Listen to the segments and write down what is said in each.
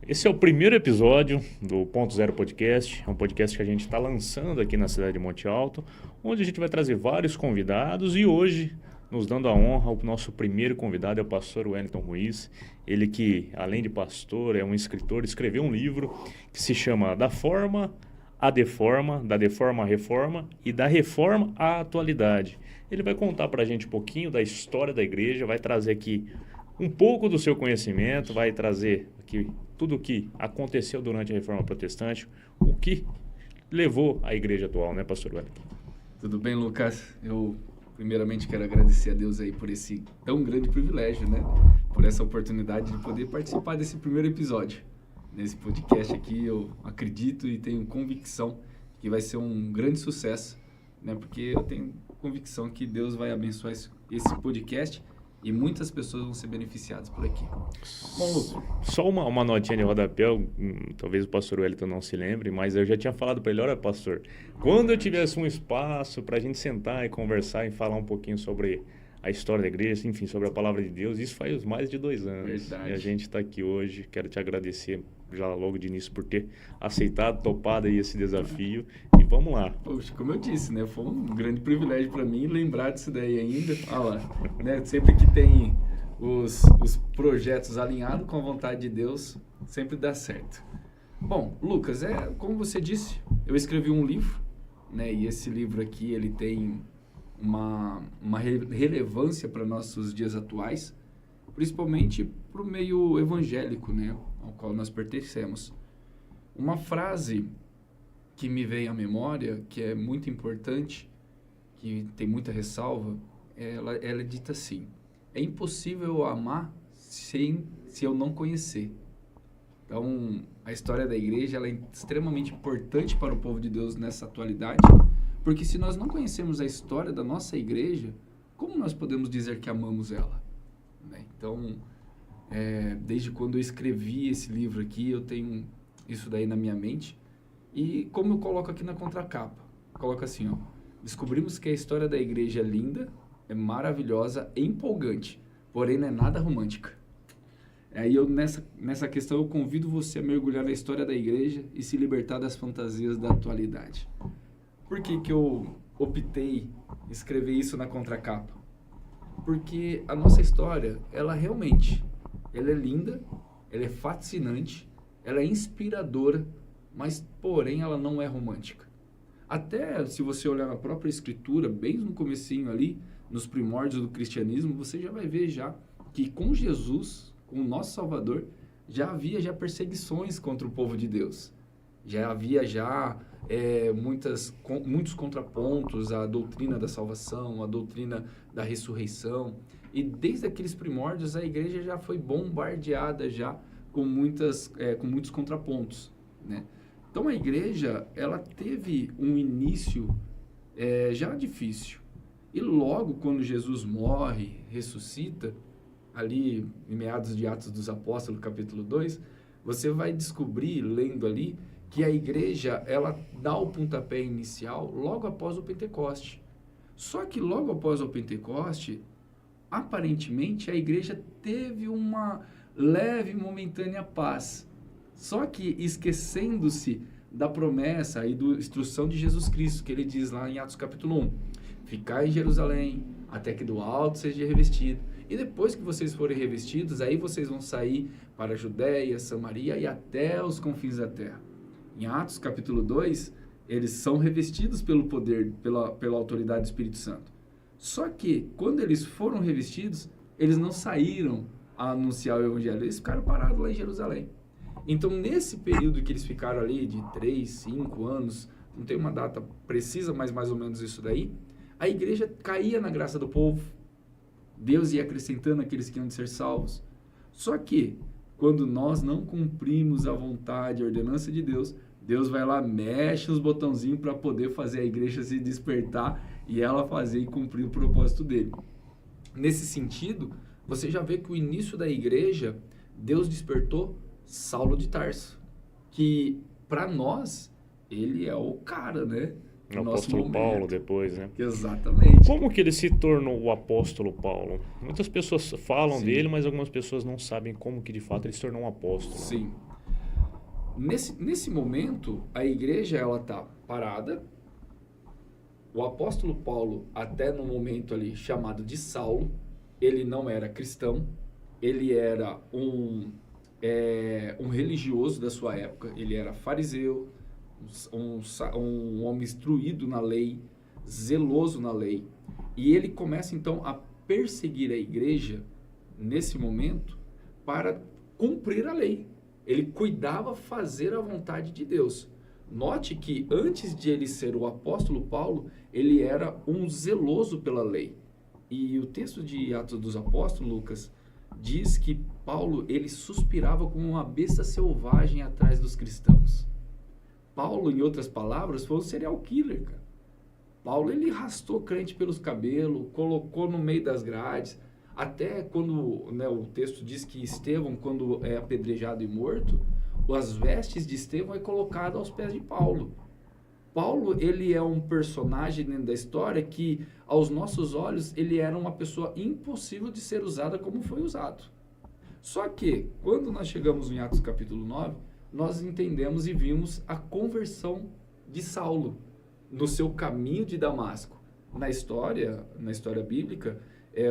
Esse é o primeiro episódio do Ponto Zero Podcast. É um podcast que a gente está lançando aqui na cidade de Monte Alto, onde a gente vai trazer vários convidados e hoje, nos dando a honra, o nosso primeiro convidado é o pastor Wellington Ruiz. Ele que, além de pastor, é um escritor, escreveu um livro que se chama Da Forma à Deforma, da Deforma à Reforma e da Reforma à Atualidade. Ele vai contar para a gente um pouquinho da história da igreja, vai trazer aqui um pouco do seu conhecimento, vai trazer aqui tudo o que aconteceu durante a Reforma Protestante, o que levou à igreja atual, né, pastor Wellington? Tudo bem, Lucas? Eu primeiramente quero agradecer a Deus aí por esse tão grande privilégio, né? Por essa oportunidade de poder participar desse primeiro episódio. Nesse podcast aqui eu acredito e tenho convicção que vai ser um grande sucesso, né? Porque eu tenho convicção que Deus vai abençoar esse podcast e muitas pessoas vão ser beneficiadas por aqui. Bom, Lucas. Só uma notinha de rodapé, talvez o pastor Wellington não se lembre, mas eu já tinha falado para ele, olha pastor, quando eu tivesse um espaço para a gente sentar e conversar e falar um pouquinho sobre a história da igreja, enfim, sobre a palavra de Deus, isso faz mais de 2 anos. Verdade. E a gente está aqui hoje, quero te agradecer já logo de início por ter aceitado, topado aí esse desafio e vamos lá. Poxa, como eu disse, né? Foi um grande privilégio para mim lembrar disso daí ainda. Olha lá, né? Sempre que tem os projetos alinhados com a vontade de Deus, sempre dá certo. Bom, Lucas, como você disse, eu escrevi um livro, né? E esse livro aqui, ele tem uma relevância para nossos dias atuais, principalmente para o meio evangélico, né? Ao qual nós pertencemos. Uma frase que me veio à memória, que é muito importante, que tem muita ressalva, ela é dita assim: é impossível amar se eu não conhecer. Então, a história da igreja ela é extremamente importante para o povo de Deus nessa atualidade, porque se nós não conhecemos a história da nossa igreja, como nós podemos dizer que amamos ela? Né? Então, desde quando eu escrevi esse livro aqui, eu tenho isso daí na minha mente. E como eu coloco aqui na contracapa, coloco assim, ó: descobrimos que a história da igreja é linda, é maravilhosa, é empolgante, porém não é nada romântica. Aí nessa questão eu convido você a mergulhar na história da igreja e se libertar das fantasias da atualidade. Por que que eu optei em escrever isso na contracapa? Porque a nossa história, ela é linda, ela é fascinante, ela é inspiradora, mas, porém, ela não é romântica. Até se você olhar na própria escritura, bem no comecinho ali, nos primórdios do cristianismo, você já vai ver já que com Jesus, com o nosso Salvador, já havia perseguições contra o povo de Deus. Já havia muitos contrapontos à doutrina da salvação, à doutrina da ressurreição. E desde aqueles primórdios, a igreja já foi bombardeada já com muitos contrapontos, né? Então, a igreja, ela teve um início já difícil. E logo, quando Jesus morre, ressuscita, ali em meados de Atos dos Apóstolos, capítulo 2, você vai descobrir, lendo ali, que a igreja, ela dá o pontapé inicial logo após o Pentecoste. Só que logo após o Pentecoste, aparentemente, a igreja teve uma leve e momentânea paz. Só que esquecendo-se da promessa e da instrução de Jesus Cristo, que ele diz lá em Atos capítulo 1, ficai em Jerusalém, até que do alto seja revestido. E depois que vocês forem revestidos, aí vocês vão sair para a Judéia, Samaria e até os confins da terra. Em Atos capítulo 2, eles são revestidos pelo poder, pela autoridade do Espírito Santo. Só que, quando eles foram revestidos, eles não saíram a anunciar o evangelho, eles ficaram parados lá em Jerusalém. Então, nesse período que eles ficaram ali, de 3, 5 anos, não tem uma data precisa, mas mais ou menos isso daí, a igreja caía na graça do povo, Deus ia acrescentando aqueles que iam de ser salvos. Só que, quando nós não cumprimos a vontade, a ordenança de Deus, Deus vai lá, mexe os botãozinhos para poder fazer a igreja se despertar e ela fazer e cumprir o propósito dele. Nesse sentido, você já vê que o início da igreja, Deus despertou Saulo de Tarso, que para nós, ele é o cara, né? O apóstolo Paulo depois, né? Exatamente. Como que ele se tornou o apóstolo Paulo? Muitas pessoas falam Sim. dele, mas algumas pessoas não sabem como que de fato ele se tornou um apóstolo. Sim. Nesse momento, a igreja ela está parada. O apóstolo Paulo, até no momento ali chamado de Saulo, ele não era cristão, ele era um religioso da sua época, ele era fariseu, um homem instruído na lei, zeloso na lei. E ele começa então a perseguir a igreja nesse momento para cumprir a lei. Ele cuidava fazer a vontade de Deus. Note que antes de ele ser o apóstolo Paulo, ele era um zeloso pela lei. E o texto de Atos dos Apóstolos, Lucas, diz que Paulo, ele suspirava como uma besta selvagem atrás dos cristãos. Paulo, em outras palavras, foi um serial killer, cara. Paulo, ele arrastou crente pelos cabelos, colocou no meio das grades. Até quando, né, o texto diz que Estevão, quando é apedrejado e morto, as vestes de Estevão é colocado aos pés de Paulo. Paulo, ele é um personagem dentro da história que, aos nossos olhos, ele era uma pessoa impossível de ser usada como foi usado. Só que, quando nós chegamos em Atos capítulo 9, nós entendemos e vimos a conversão de Saulo no seu caminho de Damasco. Na história bíblica,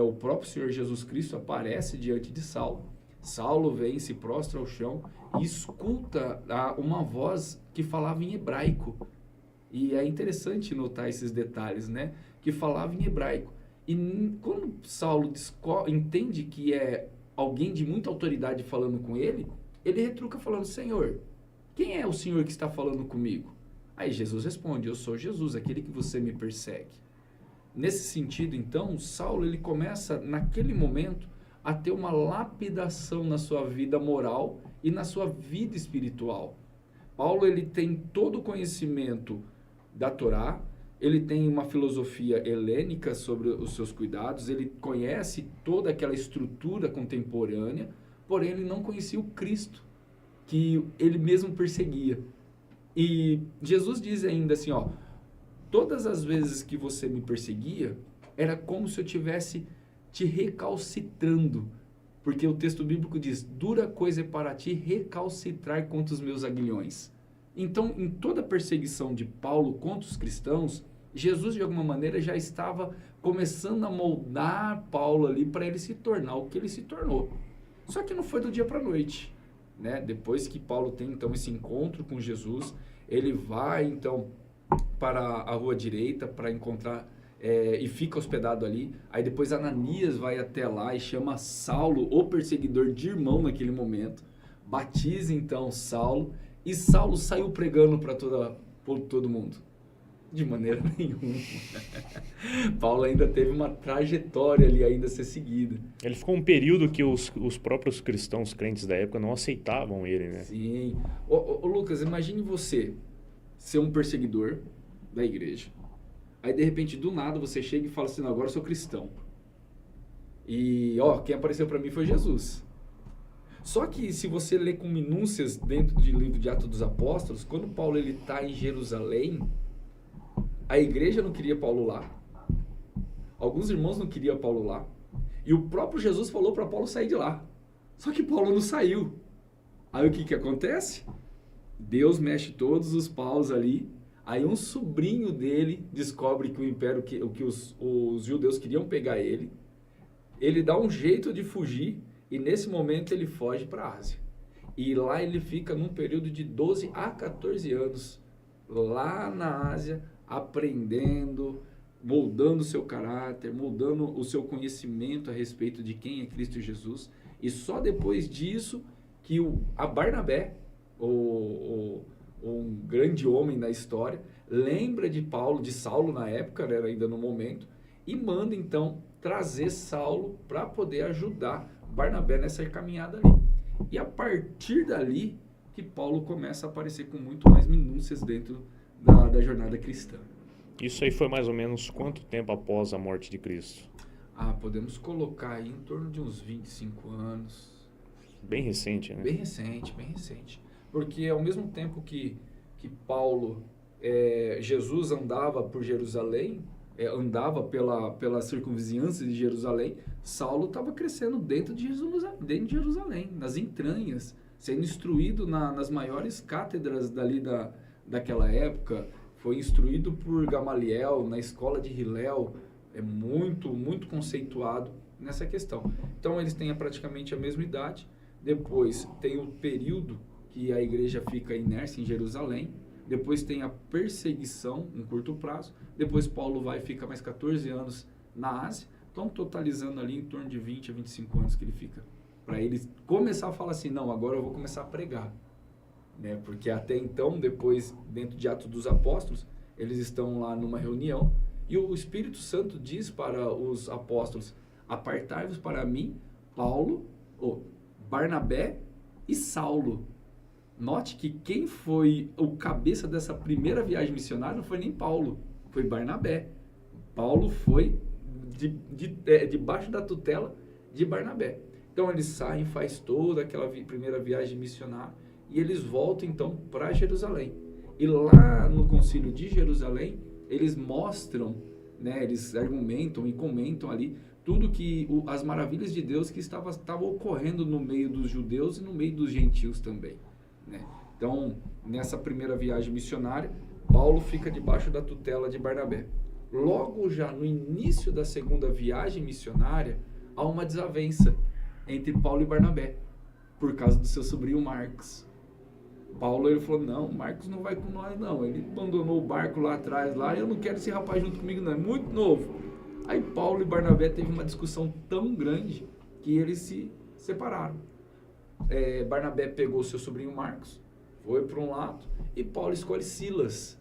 o próprio Senhor Jesus Cristo aparece diante de Saulo. Saulo vem, se prostra ao chão e escuta uma voz que falava em hebraico. E é interessante notar esses detalhes, né? Que falava em hebraico. E quando Saulo entende que é alguém de muita autoridade falando com ele, ele retruca falando: Senhor, quem é o Senhor que está falando comigo? Aí Jesus responde: eu sou Jesus, aquele que você me persegue. Nesse sentido, então, Saulo, ele começa, naquele momento, a ter uma lapidação na sua vida moral e na sua vida espiritual. Paulo, ele tem todo o conhecimento da Torá, ele tem uma filosofia helênica sobre os seus cuidados, ele conhece toda aquela estrutura contemporânea, porém ele não conhecia o Cristo, que ele mesmo perseguia. E Jesus diz ainda assim, ó: todas as vezes que você me perseguia, era como se eu tivesse te recalcitrando. Porque o texto bíblico diz: dura coisa é para ti recalcitrar contra os meus aguilhões. Então, em toda a perseguição de Paulo contra os cristãos, Jesus, de alguma maneira, já estava começando a moldar Paulo ali para ele se tornar o que ele se tornou. Só que não foi do dia para a noite, né? Depois que Paulo tem, então, esse encontro com Jesus, ele vai, então, para a rua direita para encontrar e fica hospedado ali. Aí depois Ananias vai até lá e chama Saulo, o perseguidor, de irmão naquele momento, batiza então Saulo, e Saulo saiu pregando para todo mundo. De maneira nenhuma. Paulo ainda teve uma trajetória ali ainda a ser seguida. Ele ficou um período que os próprios cristãos crentes da época não aceitavam ele, né? Sim. Ô, Lucas, imagine você ser um perseguidor da igreja. Aí, de repente, do nada, você chega e fala assim: não, agora eu sou cristão. E, quem apareceu para mim foi Jesus. Só que, se você ler com minúcias dentro do livro de Atos dos Apóstolos, quando Paulo está em Jerusalém, a igreja não queria Paulo lá. Alguns irmãos não queriam Paulo lá. E o próprio Jesus falou para Paulo sair de lá. Só que Paulo não saiu. Aí, o que acontece? Deus mexe todos os paus ali. Aí um sobrinho dele descobre que o império, que os judeus queriam pegar ele. Ele dá um jeito de fugir e nesse momento ele foge para a Ásia. E lá ele fica num período de 12 a 14 anos, lá na Ásia, aprendendo, moldando o seu caráter, moldando o seu conhecimento a respeito de quem é Cristo Jesus. E só depois disso que a Barnabé, um grande homem da história, lembra de Paulo, de Saulo na época, era ainda no momento, e manda então trazer Saulo para poder ajudar Barnabé nessa caminhada ali. E a partir dali que Paulo começa a aparecer com muito mais minúcias dentro da jornada cristã. Isso aí foi mais ou menos quanto tempo após a morte de Cristo? Podemos colocar aí em torno de uns 25 anos. Bem recente, né? Bem recente, bem recente. Porque ao mesmo tempo que Paulo, Jesus andava por Jerusalém, andava pela circunvizinhança de Jerusalém, Saulo estava crescendo dentro de Jerusalém, nas entranhas sendo instruído nas maiores cátedras dali daquela época, foi instruído por Gamaliel, na escola de Hillel, é muito, muito conceituado nessa questão. Então, eles têm praticamente a mesma idade. Depois, tem o período que a igreja fica inércia em Jerusalém. Depois tem a perseguição, em curto prazo. Depois, Paulo vai e fica mais 14 anos na Ásia. Então, totalizando ali em torno de 20 a 25 anos que ele fica. Para ele começar a falar assim, não, agora eu vou começar a pregar. Né? Porque até então, depois, dentro de Atos dos Apóstolos, eles estão lá numa reunião e o Espírito Santo diz para os apóstolos, apartai-vos para mim, Paulo, Barnabé e Saulo. Note que quem foi o cabeça dessa primeira viagem missionária não foi nem Paulo, foi Barnabé. Paulo foi debaixo da tutela de Barnabé. Então eles saem, faz toda aquela primeira viagem missionária e eles voltam então para Jerusalém. E lá no concílio de Jerusalém, eles mostram, né, eles argumentam e comentam ali tudo que as maravilhas de Deus que estavam ocorrendo no meio dos judeus e no meio dos gentios também. Né? Então, nessa primeira viagem missionária, Paulo fica debaixo da tutela de Barnabé. Logo já no início da segunda viagem missionária, há uma desavença entre Paulo e Barnabé, por causa do seu sobrinho Marcos. Paulo, ele falou, não, Marcos não vai com nós não, ele abandonou o barco lá atrás, eu não quero esse rapaz junto comigo não, é muito novo. Aí Paulo e Barnabé teve uma discussão tão grande que eles se separaram. Barnabé pegou seu sobrinho Marcos, foi para um lado, e Paulo escolhe Silas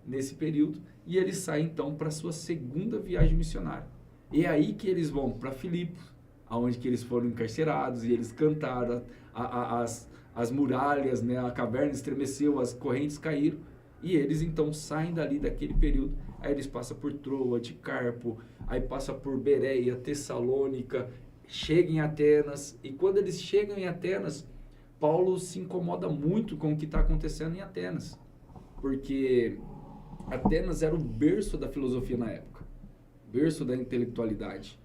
nesse período, e eles saem então para a sua segunda viagem missionária. E é aí que eles vão para Filipos, aonde que eles foram encarcerados, e eles cantaram, as muralhas, né, a caverna estremeceu, as correntes caíram, e eles então saem dali daquele período. Aí eles passam por Troade, Carpo, aí passam por Bereia, Tessalônica, chegam em Atenas, e quando eles chegam em Atenas, Paulo se incomoda muito com o que está acontecendo em Atenas, porque Atenas era o berço da filosofia na época, berço da intelectualidade,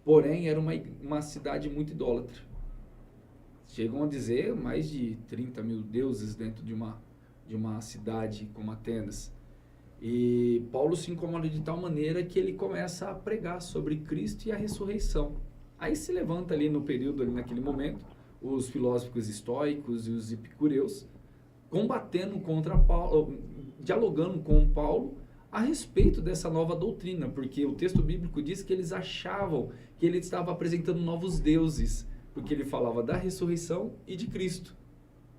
porém era uma cidade muito idólatra. Chegam a dizer mais de 30 mil deuses dentro de uma cidade como Atenas. E Paulo se incomoda de tal maneira que ele começa a pregar sobre Cristo e a ressurreição. Aí se levanta ali no período, ali naquele momento, os filósofos estoicos e os epicureus, combatendo contra Paulo, dialogando com Paulo a respeito dessa nova doutrina, porque o texto bíblico diz que eles achavam que ele estava apresentando novos deuses, porque ele falava da ressurreição e de Cristo.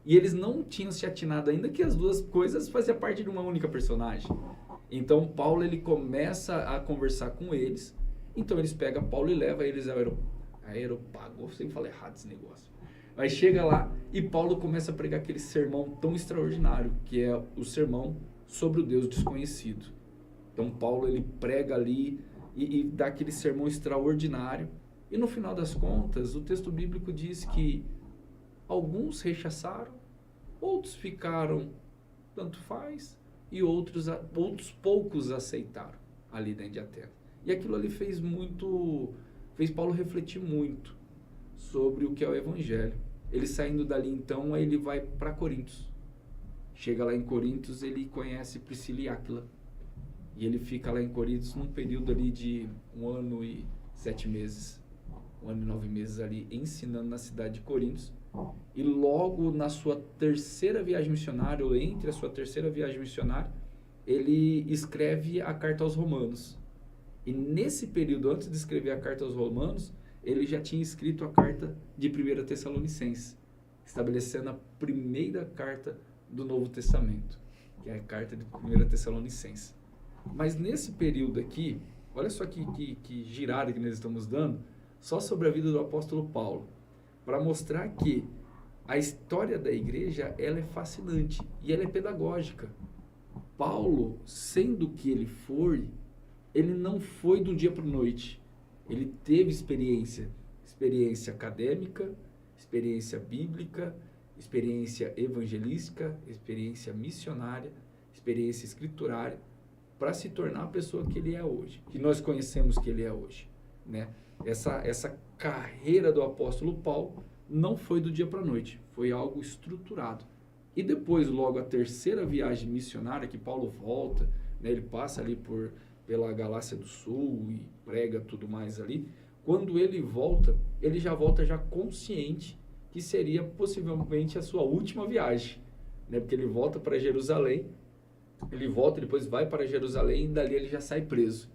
E eles não tinham se atinado ainda que as duas coisas faziam parte de uma única personagem. Então, Paulo ele começa a conversar com eles. Então, eles pegam Paulo e levam eles ao Areópago. Eu sempre falo errado esse negócio. Mas chega lá e Paulo começa a pregar aquele sermão tão extraordinário, que é o sermão sobre o Deus desconhecido. Então, Paulo ele prega ali e dá aquele sermão extraordinário. E no final das contas, o texto bíblico diz que alguns rechaçaram, outros ficaram tanto faz, e outros poucos aceitaram ali dentro de Atenas. E aquilo ali fez Paulo refletir muito sobre o que é o Evangelho. Ele saindo dali então, aí ele vai para Corintos. Chega lá em Corintos, ele conhece Priscila e Áquila. E ele fica lá em Corintos num período ali de 1 ano e 7 meses. 1 ano e 9 meses ali, ensinando na cidade de Corintos. E logo na sua terceira viagem missionária, ou entre a sua terceira viagem missionária, ele escreve a carta aos Romanos. E nesse período, antes de escrever a carta aos Romanos, ele já tinha escrito a carta de 1 Tessalonicenses, estabelecendo a primeira carta do Novo Testamento, que é a carta de 1 Tessalonicenses. Mas nesse período aqui, olha só que girada que nós estamos dando, só sobre a vida do apóstolo Paulo, para mostrar que a história da igreja ela é fascinante e ela é pedagógica. Paulo, sendo que ele não foi do dia para a noite. Ele teve experiência acadêmica, experiência bíblica, experiência evangelística, experiência missionária, experiência escriturária, para se tornar a pessoa que ele é hoje, que nós conhecemos que ele é hoje, né? Essa carreira do apóstolo Paulo não foi do dia para a noite, Foi algo estruturado. E depois, logo, a terceira viagem missionária, que Paulo volta, né, ele passa ali pela Galácia do Sul e prega tudo mais ali. Quando ele volta, ele já volta já consciente que seria possivelmente a sua última viagem, né? Porque ele volta para Jerusalém, ele volta, depois vai para Jerusalém e dali ele já sai preso.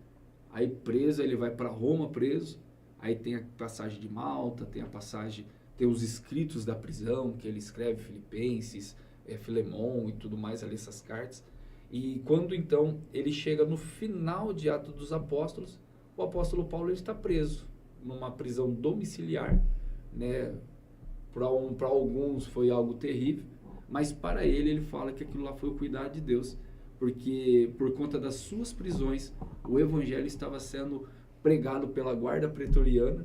Aí preso, ele vai para Roma preso, aí tem a passagem de Malta, tem os escritos da prisão, que ele escreve Filipenses, Filemon e tudo mais ali, essas cartas. E quando então ele chega no final de Atos dos Apóstolos, o apóstolo Paulo ele está preso numa prisão domiciliar, né? Para alguns foi algo terrível, mas para ele fala que aquilo lá foi o cuidado de Deus, porque por conta das suas prisões, o evangelho estava sendo pregado pela guarda pretoriana,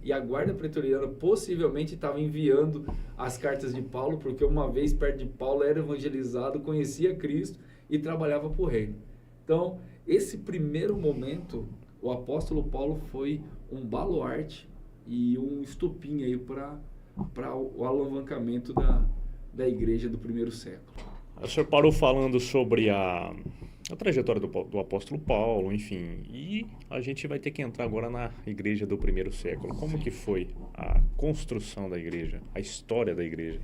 e a guarda pretoriana possivelmente estava enviando as cartas de Paulo, porque uma vez perto de Paulo era evangelizado, conhecia Cristo e trabalhava para o reino. Então, esse primeiro momento, o apóstolo Paulo foi um baluarte e um estopim aí para o alavancamento da igreja do primeiro século. O senhor parou falando sobre a trajetória do apóstolo Paulo, enfim, e a gente vai ter que entrar agora na igreja do primeiro século. Como que foi a construção da igreja, a história da igreja?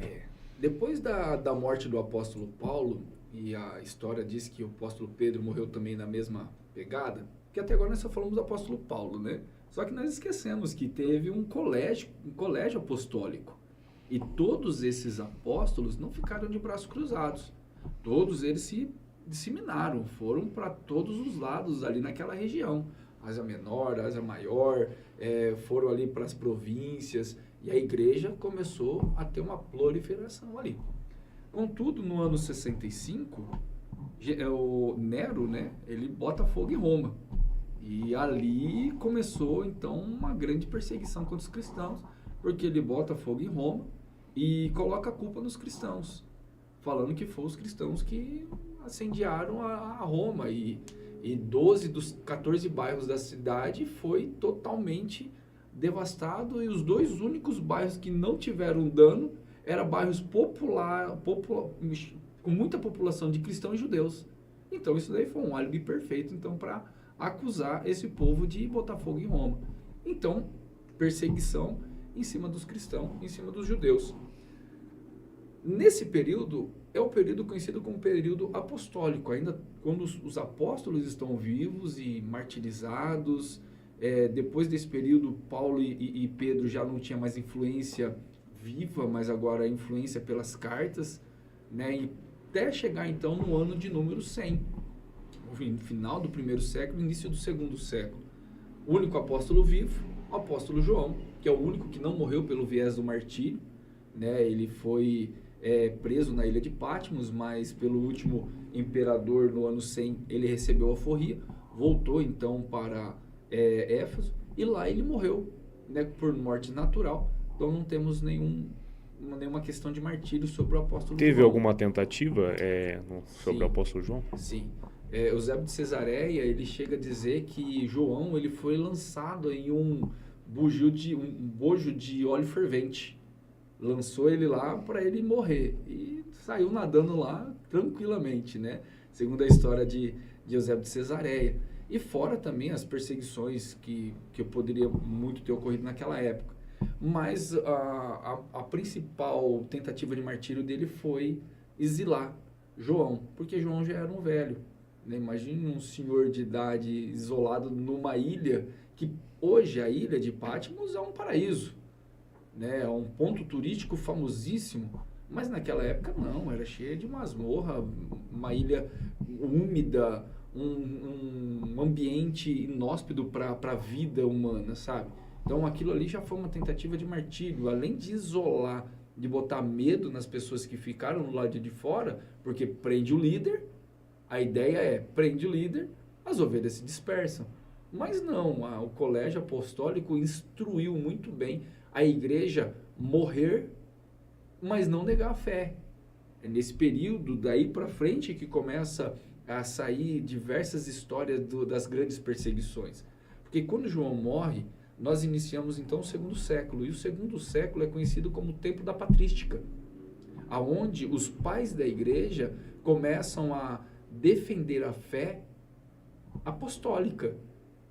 Depois da morte do apóstolo Paulo, e a história diz que o apóstolo Pedro morreu também na mesma pegada, que até agora nós só falamos do apóstolo Paulo, né? Só que nós esquecemos que teve um colégio apostólico. E todos esses apóstolos não ficaram de braços cruzados. Todos eles se disseminaram, foram para todos os lados ali naquela região. Ásia Menor, Ásia Maior, foram ali para as províncias, e a igreja começou a ter uma proliferação ali. Contudo, no ano 65, o Nero, né, ele bota fogo em Roma. E ali começou, então, uma grande perseguição contra os cristãos, porque ele bota fogo em Roma e coloca a culpa nos cristãos, falando que foram os cristãos que incendiaram a Roma. E 12 dos 14 bairros da cidade foi totalmente devastado, e os dois únicos bairros que não tiveram dano eram bairros com muita população de cristãos e judeus. Então isso daí foi um álibi perfeito então para acusar esse povo de botar fogo em Roma. Então, perseguição em cima dos cristãos, em cima dos judeus. Nesse período, é o período conhecido como período apostólico, ainda quando os apóstolos estão vivos e martirizados. Depois desse período, Paulo e Pedro já não tinham mais influência viva, mas agora a influência pelas cartas, né? E até chegar então no ano de número 100, no final do primeiro século, início do segundo século. O único apóstolo vivo, o apóstolo João, que é o único que não morreu pelo viés do martírio, né? Ele foi preso na ilha de Patmos, mas pelo último imperador no ano 100 ele recebeu a alforria, voltou então para Éfeso, e lá ele morreu, né, por morte natural. Então não temos nenhuma questão de martírio sobre o apóstolo João. Teve alguma tentativa sobre o apóstolo João? Sim. Eusébio de Cesareia, ele chega a dizer que João ele foi lançado em um bojo de óleo fervente. Lançou ele lá para ele morrer e saiu nadando lá tranquilamente, né? Segundo a história de Eusébio de Cesareia. E fora também as perseguições que poderia muito ter ocorrido naquela época. Mas a principal tentativa de martírio dele foi exilar João, porque João já era um velho, né? Imagine um senhor de idade isolado numa ilha, que hoje a ilha de Patmos é um paraíso, né? É um ponto turístico famosíssimo, mas naquela época não, era cheia de masmorra, uma ilha úmida, um ambiente inóspito para a vida humana, sabe? Então aquilo ali já foi uma tentativa de martírio, além de isolar, de botar medo nas pessoas que ficaram no lado de fora, porque prende o líder, a ideia prende o líder, as ovelhas se dispersam. Mas não, o colégio apostólico instruiu muito bem a igreja morrer, mas não negar a fé. É nesse período, daí para frente, que começa a sair diversas histórias das grandes perseguições. Porque quando João morre, nós iniciamos então o segundo século. E o segundo século é conhecido como o tempo da patrística, aonde os pais da igreja começam a defender a fé apostólica.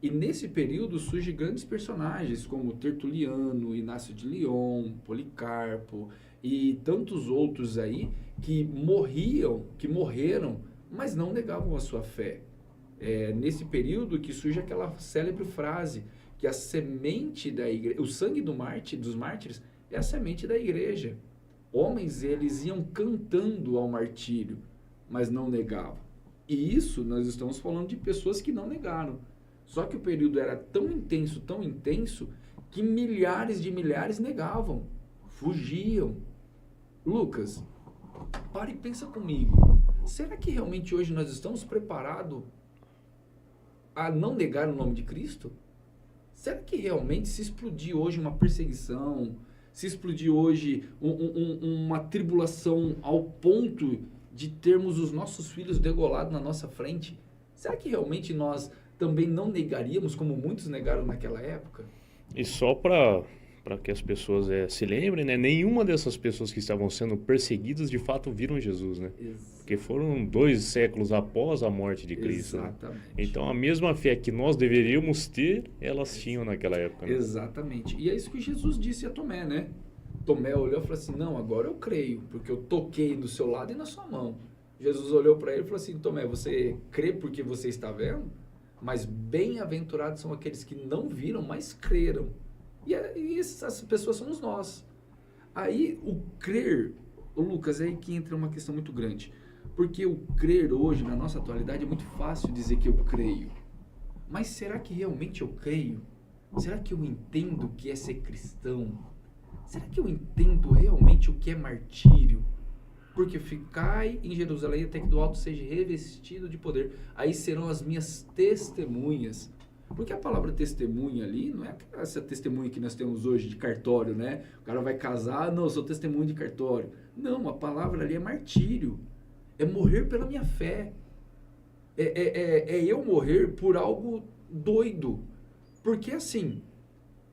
E nesse período surgem grandes personagens como Tertuliano, Inácio de Lyon, Policarpo e tantos outros aí que morreram, mas não negavam a sua fé. É nesse período que surge aquela célebre frase que a semente da igreja, o sangue dos mártires é a semente da igreja. Homens, eles iam cantando ao martírio, mas não negavam. E isso nós estamos falando de pessoas que não negaram. Só que o período era tão intenso, que milhares de milhares negavam, fugiam. Lucas, para e pensa comigo. Será que realmente hoje nós estamos preparados a não negar o nome de Cristo? Será que realmente se explodir hoje uma perseguição, se explodir hoje uma tribulação ao ponto de termos os nossos filhos degolados na nossa frente, será que realmente nós também não negaríamos como muitos negaram naquela época? E só para que as pessoas se lembrem, né? Nenhuma dessas pessoas que estavam sendo perseguidas de fato viram Jesus, né? Porque foram 2 séculos após a morte de Cristo. Exatamente. Né? Então a mesma fé que nós deveríamos ter, elas tinham naquela época. Né? Exatamente. E é isso que Jesus disse a Tomé, né? Tomé olhou e falou assim, não, agora eu creio, porque eu toquei do seu lado e na sua mão. Jesus olhou para ele e falou assim, Tomé, você crê porque você está vendo? Mas bem-aventurados são aqueles que não viram, mas creram. E essas pessoas somos nós. Aí, o crer, Lucas, é aí que entra uma questão muito grande. Porque o crer hoje, na nossa atualidade, é muito fácil dizer que eu creio. Mas será que realmente eu creio? Será que eu entendo o que é ser cristão? Será que eu entendo realmente o que é martírio? Porque ficai em Jerusalém até que do alto seja revestido de poder. Aí serão as minhas testemunhas. Porque a palavra testemunha ali não é essa testemunha que nós temos hoje de cartório, né? O cara vai casar, não, eu sou testemunha de cartório. Não, a palavra ali é martírio. É morrer pela minha fé. É eu morrer por algo doido. Porque assim,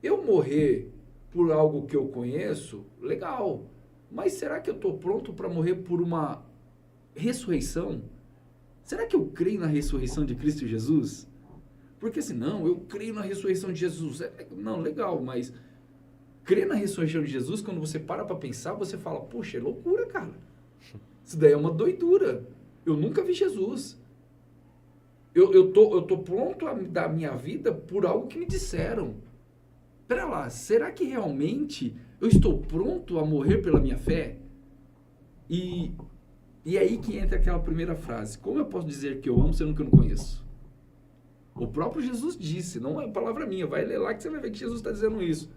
eu morrer por algo que eu conheço, legal. Mas será que eu estou pronto para morrer por uma ressurreição? Será que eu creio na ressurreição de Cristo Jesus? Porque assim, não, eu creio na ressurreição de Jesus. Não, legal, mas crer na ressurreição de Jesus, quando você para pensar, você fala, poxa, é loucura, cara. Isso daí é uma doidura. Eu nunca vi Jesus. Eu tô pronto a dar minha vida por algo que me disseram. Pera lá, será que realmente eu estou pronto a morrer pela minha fé? E aí que entra aquela primeira frase. Como eu posso dizer que eu amo sendo que eu não conheço? O próprio Jesus disse, não é palavra minha, vai ler lá que você vai ver que Jesus está dizendo isso.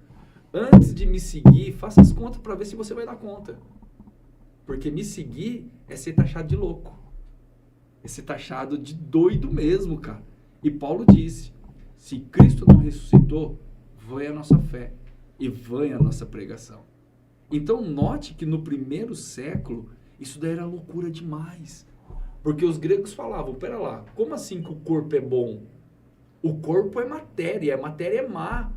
Antes de me seguir, faça as contas para ver se você vai dar conta. Porque me seguir é ser taxado de louco. É ser taxado de doido mesmo, cara. E Paulo disse, se Cristo não ressuscitou, vã é a nossa fé e vã é a nossa pregação. Então note que no primeiro século, isso daí era loucura demais. Porque os gregos falavam, pera lá, como assim que o corpo é bom? O corpo é matéria, a matéria é má.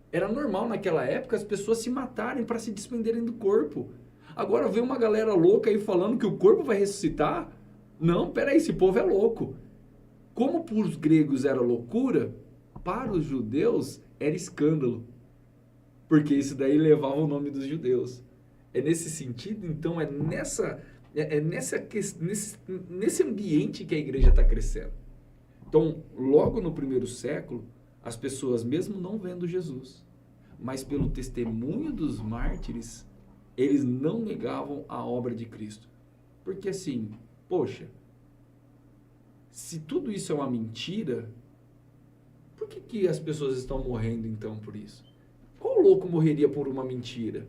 Era normal naquela época as pessoas se matarem para se desprenderem do corpo. Agora vem uma galera louca aí falando que o corpo vai ressuscitar? Não, peraí, esse povo é louco. Como para os gregos era loucura, para os judeus era escândalo. Porque isso daí levava o nome dos judeus. É nesse sentido, então, nesse ambiente que a igreja está crescendo. Então, logo no primeiro século, as pessoas, mesmo não vendo Jesus, mas pelo testemunho dos mártires, eles não negavam a obra de Cristo. Porque assim, poxa, se tudo isso é uma mentira, por que as pessoas estão morrendo então por isso? Qual louco morreria por uma mentira?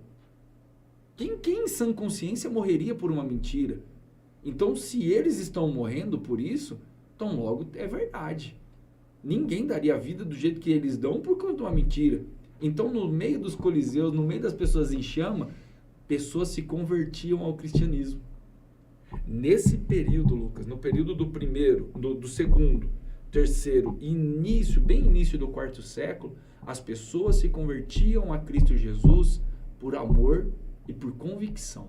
Quem em sã consciência morreria por uma mentira? Então, se eles estão morrendo por isso, então logo é verdade. Ninguém daria a vida do jeito que eles dão por conta de uma mentira. Então, no meio dos coliseus, no meio das pessoas em chama, pessoas se convertiam ao cristianismo. Nesse período, Lucas, no período do segundo, terceiro início, bem início do quarto século, as pessoas se convertiam a Cristo Jesus por amor e por convicção.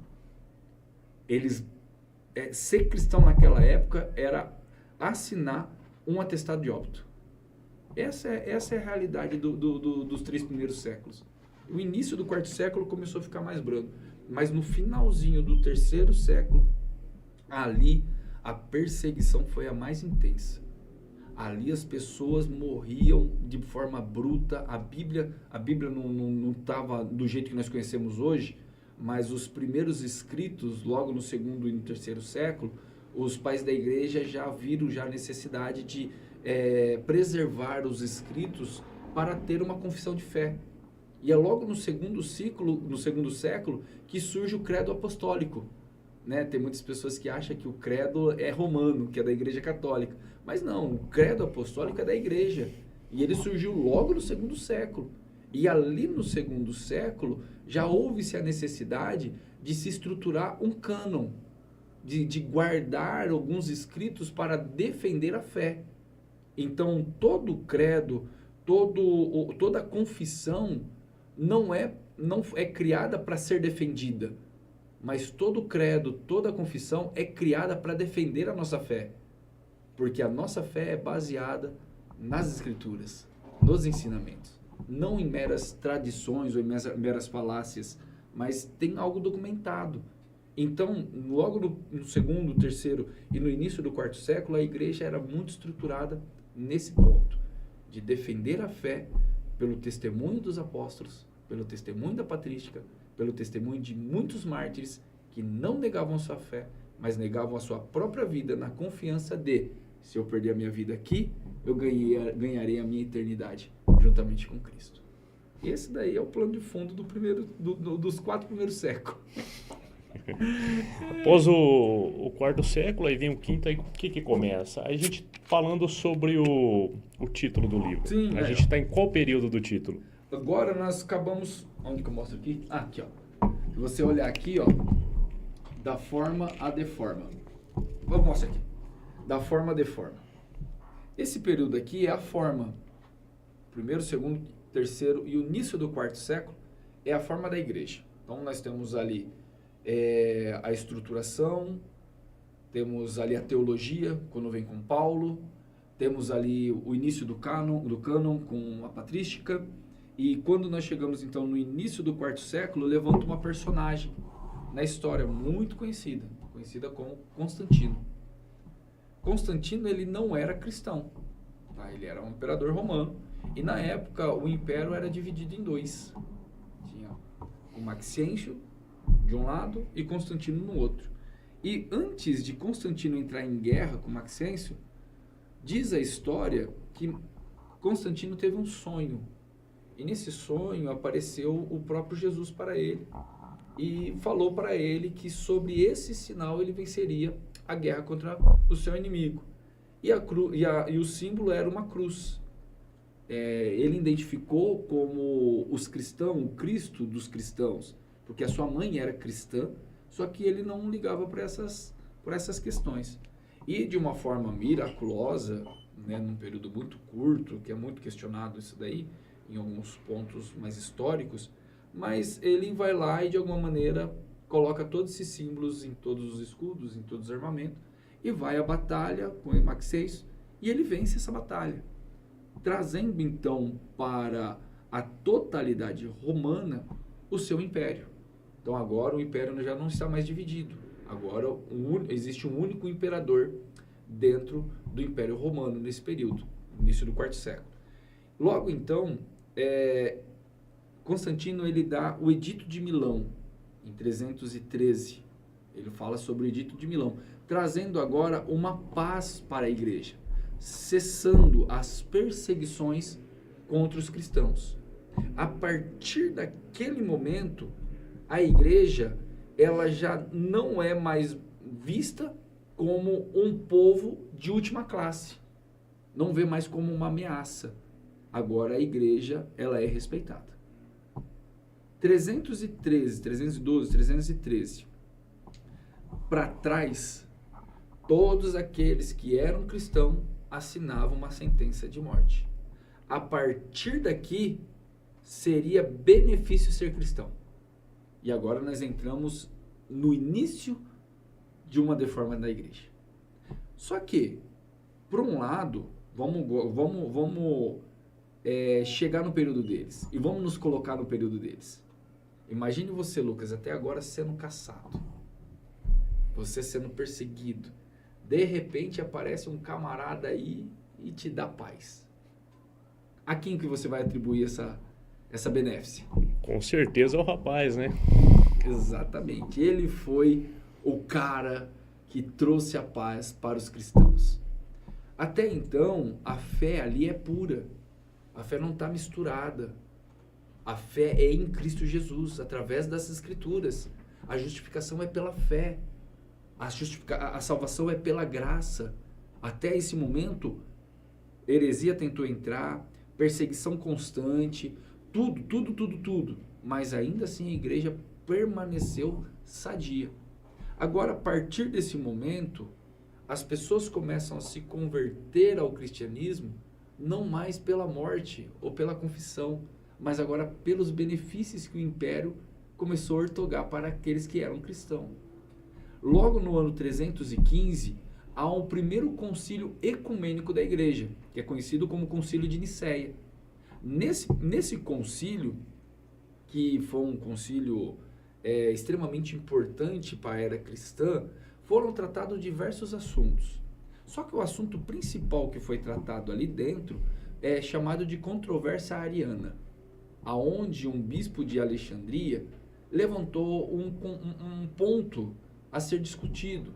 Ser cristão naquela época era assinar um atestado de óbito. Essa é a realidade dos 3 primeiros séculos. O início do quarto século começou a ficar mais brando, mas no finalzinho do terceiro século, ali a perseguição foi a mais intensa. Ali as pessoas morriam de forma bruta. A Bíblia não estava do jeito que nós conhecemos hoje, mas os primeiros escritos, logo no segundo e no terceiro século, os pais da igreja já viram a necessidade de preservar os escritos para ter uma confissão de fé. E é logo no segundo século, que surge o credo apostólico. Né? Tem muitas pessoas que acham que o credo é romano, que é da igreja católica. Mas não, o credo apostólico é da igreja. E ele surgiu logo no segundo século. E ali no segundo século, já houve-se a necessidade de se estruturar um cânon, de guardar alguns escritos para defender a fé. Então, todo o credo, toda a confissão não é criada para ser defendida, mas todo o credo, toda a confissão é criada para defender a nossa fé, porque a nossa fé é baseada nas Escrituras, nos ensinamentos, não em meras tradições ou em meras falácias, mas tem algo documentado. Então, logo no segundo, terceiro e no início do quarto século, a igreja era muito estruturada nesse ponto, de defender a fé pelo testemunho dos apóstolos, pelo testemunho da patrística, pelo testemunho de muitos mártires que não negavam sua fé, mas negavam a sua própria vida na confiança de, se eu perder a minha vida aqui, eu ganharei a minha eternidade juntamente com Cristo. Esse daí é o plano de fundo dos 4 primeiros séculos. Após o quarto século, aí vem o quinto, aí o que começa? A gente falando sobre o título do livro. Sim, a gente está em qual período do título? Agora nós acabamos... Onde que eu mostro aqui? Ah, aqui, ó. Se você olhar aqui, ó, da forma à deforma. Vamos mostrar aqui. Da forma à deforma. Esse período aqui é a forma. Primeiro, segundo, terceiro e o início do quarto século é a forma da igreja. Então, nós temos ali a estruturação, temos ali a teologia, quando vem com Paulo, temos ali o início do cânon com a patrística, e quando nós chegamos então no início do quarto século, levanta uma personagem na história muito conhecida como Constantino. Constantino, ele não era cristão, tá? Ele era um imperador romano, e na época o império era dividido em 2. Tinha o Maxêncio de um lado e Constantino no outro. E antes de Constantino entrar em guerra com Maxêncio, diz a história que Constantino teve um sonho. E nesse sonho apareceu o próprio Jesus para ele e falou para ele que sobre esse sinal ele venceria a guerra contra o seu inimigo. E o símbolo era uma cruz. Ele identificou como os cristãos, o Cristo dos cristãos, porque a sua mãe era cristã, só que ele não ligava por essas questões. E de uma forma miraculosa, né, num período muito curto, que é muito questionado isso daí, em alguns pontos mais históricos, mas ele vai lá e de alguma maneira coloca todos esses símbolos em todos os escudos, em todos os armamentos, e vai à batalha com Maxêncio, e ele vence essa batalha, trazendo então para a totalidade romana o seu império. Então agora o império já não está mais dividido. Agora existe um único imperador dentro do Império Romano nesse período, início do quarto século. Logo então, Constantino ele dá o Edito de Milão, em 313. Ele fala sobre o Edito de Milão, trazendo agora uma paz para a igreja, cessando as perseguições contra os cristãos. A partir daquele momento, a igreja ela já não é mais vista como um povo de última classe. Não vê mais como uma ameaça. Agora a igreja ela é respeitada. 313 para trás, todos aqueles que eram cristãos assinava uma sentença de morte. A partir daqui, seria benefício ser cristão. E agora nós entramos no início de uma deforma da igreja. Só que, por um lado, vamos chegar no período deles. E vamos nos colocar no período deles. Imagine você, Lucas, até agora sendo caçado. Você sendo perseguido. De repente aparece um camarada aí e te dá paz. A quem que você vai atribuir essa benéfice? Com certeza é o rapaz, né? Exatamente. Ele foi o cara que trouxe a paz para os cristãos. Até então, a fé ali é pura. A fé não está misturada. A fé é em Cristo Jesus, através das Escrituras. A justificação é pela fé. A salvação é pela graça. Até esse momento, heresia tentou entrar, perseguição constante, tudo. Mas ainda assim a igreja permaneceu sadia. Agora, a partir desse momento, as pessoas começam a se converter ao cristianismo, não mais pela morte ou pela confissão, mas agora pelos benefícios que o império começou a ortogar para aqueles que eram cristãos. Logo no ano 315, há um primeiro concílio ecumênico da igreja, que é conhecido como Concílio de Nicéia. Nesse concílio, que foi um concílio extremamente importante para a era cristã, foram tratados diversos assuntos. Só que o assunto principal que foi tratado ali dentro é chamado de controvérsia ariana, aonde um bispo de Alexandria levantou um ponto a ser discutido.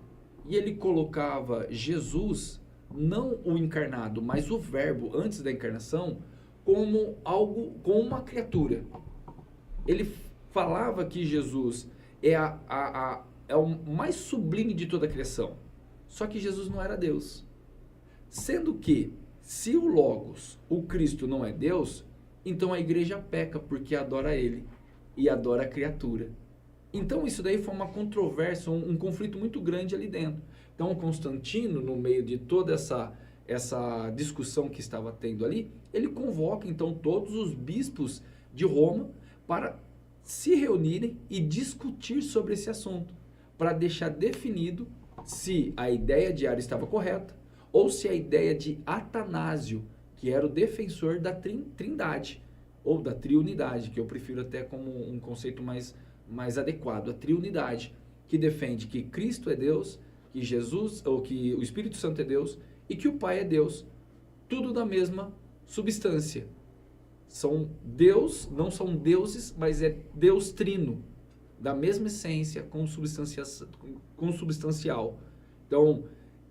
E ele colocava Jesus, não o encarnado, mas o verbo antes da encarnação, como uma criatura. Ele falava que Jesus é o mais sublime de toda a criação. Só que Jesus não era Deus. Sendo que, se o Logos, o Cristo, não é Deus, então a igreja peca porque adora ele e adora a criatura. Então isso daí foi uma controvérsia, um conflito muito grande ali dentro. Então Constantino, no meio de toda essa discussão que estava tendo ali, ele convoca então todos os bispos de Roma para se reunirem e discutir sobre esse assunto, para deixar definido se a ideia de Ario estava correta ou se a ideia de Atanásio, que era o defensor da trindade ou da triunidade, que eu prefiro até como um conceito mais adequado, a triunidade, que defende que Cristo é Deus, que Jesus, ou que o Espírito Santo é Deus e que o Pai é Deus, tudo da mesma substância. São Deus, não são deuses, mas é Deus trino, da mesma essência, consubstancial. Então,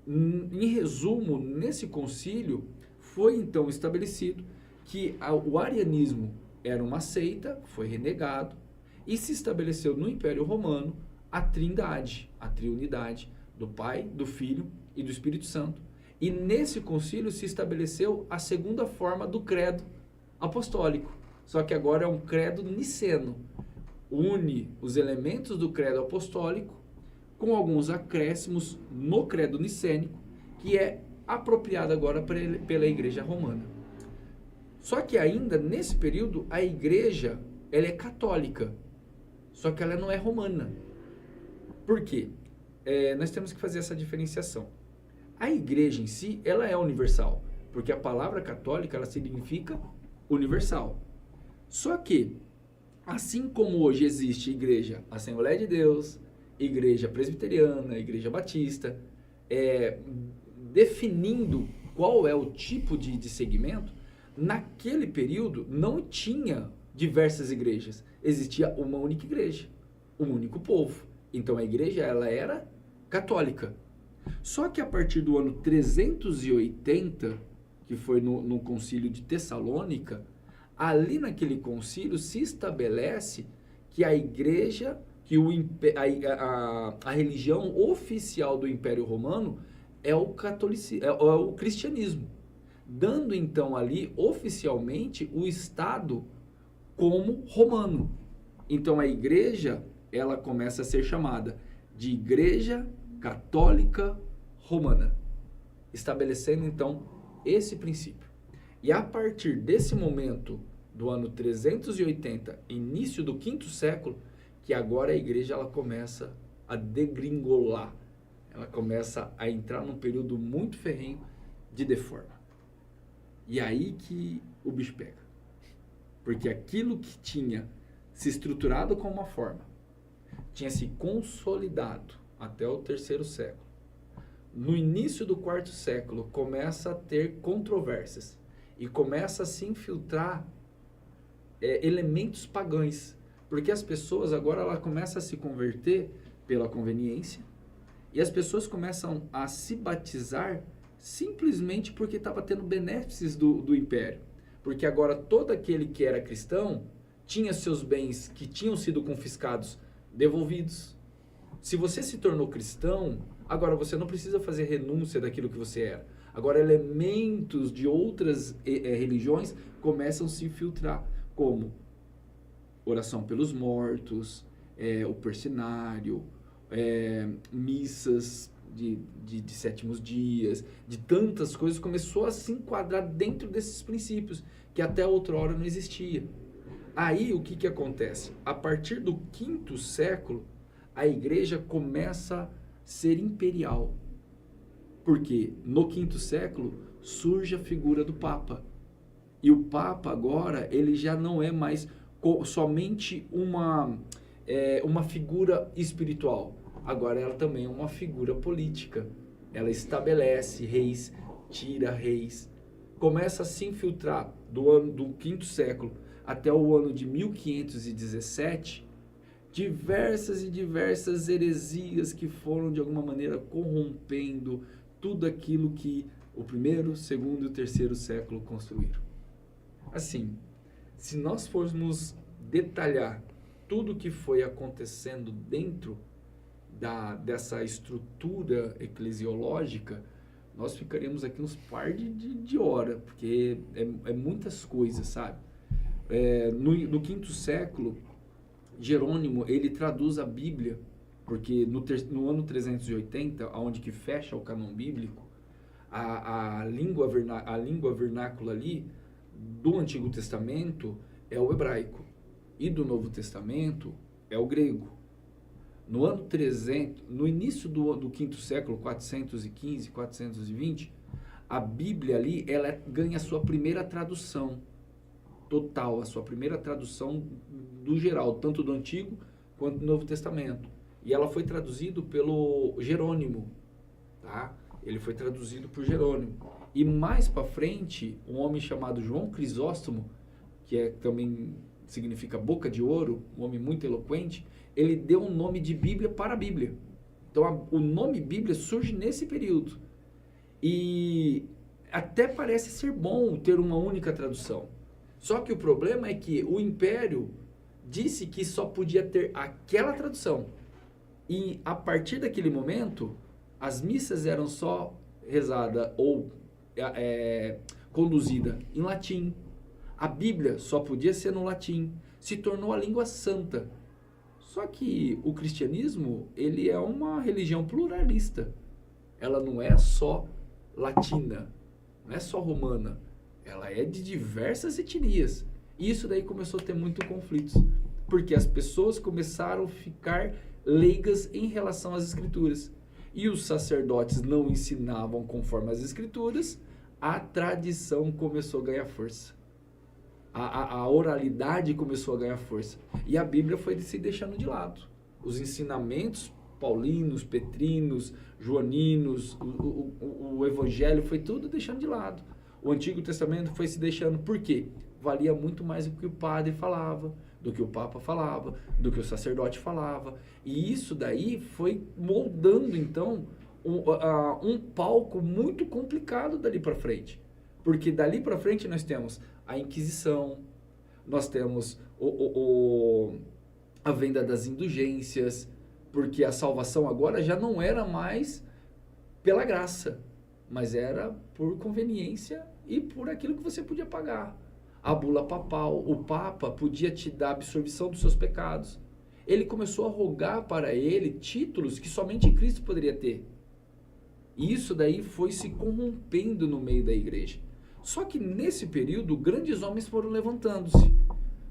em resumo, nesse concílio, foi então estabelecido que o arianismo era uma seita, foi renegado, e se estabeleceu no Império Romano a trindade, a triunidade do Pai, do Filho e do Espírito Santo. E nesse concílio se estabeleceu a segunda forma do credo apostólico, só que agora é um credo niceno. Une os elementos do credo apostólico com alguns acréscimos no credo nicênico, que é apropriado agora pela Igreja Romana. Só que ainda nesse período a Igreja ela é católica, só que ela não é romana. Por quê? Nós temos que fazer essa diferenciação. A Igreja em si, ela é universal, porque a palavra católica ela significa universal. Só que, assim como hoje existe Igreja Assembleia de Deus, Igreja Presbiteriana, Igreja Batista, definindo qual é o tipo de segmento, naquele período não tinha diversas igrejas, existia uma única igreja, um único povo. Então a igreja ela era católica. Só que a partir do ano 380, que foi no concílio de Tessalônica, ali naquele concílio se estabelece que a igreja, que a religião oficial do Império Romano é o cristianismo, dando então ali oficialmente o Estado como romano. Então a igreja ela começa a ser chamada de Igreja Católica Romana, estabelecendo então esse princípio. E a partir desse momento, do ano 380, início do 5º século, que agora a igreja ela começa a degringolar. Ela começa a entrar num período muito ferrenho de deforma. E aí que o bicho pega. Porque aquilo que tinha se estruturado como uma forma, tinha se consolidado até o 3º século. No início do 4º século, começa a ter controvérsias e começa a se infiltrar elementos pagãos. Porque as pessoas agora ela começam a se converter pela conveniência e as pessoas começam a se batizar simplesmente porque estava tendo benefícios do império. Porque agora todo aquele que era cristão tinha seus bens que tinham sido confiscados devolvidos. Se você se tornou cristão, agora você não precisa fazer renúncia daquilo que você era. Agora elementos de outras religiões começam a se infiltrar, como oração pelos mortos, o persinário, missas de sétimos dias, de tantas coisas, começou a se enquadrar dentro desses princípios, que até outrora não existia. Aí o que acontece? A partir do 5º século, a igreja começa a ser imperial. Porque no 5º século surge a figura do Papa. E o Papa agora, ele já não é mais somente uma figura espiritual. Agora ela também é uma figura política. Ela estabelece reis, tira reis. Começa a se infiltrar do 5º século até o ano de 1517, diversas heresias que foram de alguma maneira corrompendo tudo aquilo que o 1º, 2º e o 3º século construíram. Assim, se nós formos detalhar tudo o que foi acontecendo dentro dessa estrutura eclesiológica, nós ficaríamos aqui uns par de hora, porque é muitas coisas, sabe? No 5º século, Jerônimo, ele traduz a Bíblia, porque no ano 380, onde que fecha o cânon bíblico, a língua vernácula ali do Antigo Testamento é o hebraico e do Novo Testamento é o grego. No ano 300, no início do 5º século, 415, 420, a Bíblia ali, ela ganha a sua primeira tradução total, a sua primeira tradução do geral, tanto do Antigo quanto do Novo Testamento. E ela foi traduzida pelo Jerônimo, tá? Ele foi traduzido por Jerônimo. E mais para frente, um homem chamado João Crisóstomo, que também significa boca de ouro, um homem muito eloquente, ele deu um nome de Bíblia para a Bíblia. Então, o nome Bíblia surge nesse período. E até parece ser bom ter uma única tradução. Só que o problema é que o Império disse que só podia ter aquela tradução. E a partir daquele momento, as missas eram só rezadas ou conduzida em latim. A Bíblia só podia ser no latim. Se tornou a língua santa. Só que o cristianismo, ele é uma religião pluralista. Ela não é só latina, não é só romana. Ela é de diversas etnias. E isso daí começou a ter muito conflitos. Porque as pessoas começaram a ficar leigas em relação às escrituras. E os sacerdotes não ensinavam conforme as escrituras, a tradição começou a ganhar força. A oralidade começou a ganhar força. E a Bíblia foi se deixando de lado. Os ensinamentos paulinos, petrinos, joaninos, o evangelho foi tudo deixando de lado. O Antigo Testamento foi se deixando. Por quê? Valia muito mais do que o padre falava, do que o Papa falava, do que o sacerdote falava. E isso daí foi moldando, então, um palco muito complicado dali para frente. Porque dali para frente nós temos a Inquisição, nós temos a venda das indulgências, porque a salvação agora já não era mais pela graça, mas era por conveniência e por aquilo que você podia pagar. A bula papal, o Papa podia te dar absorção dos seus pecados. Ele começou a rogar para ele títulos que somente Cristo poderia ter. E isso daí foi se corrompendo no meio da igreja. Só que nesse período, grandes homens foram levantando-se.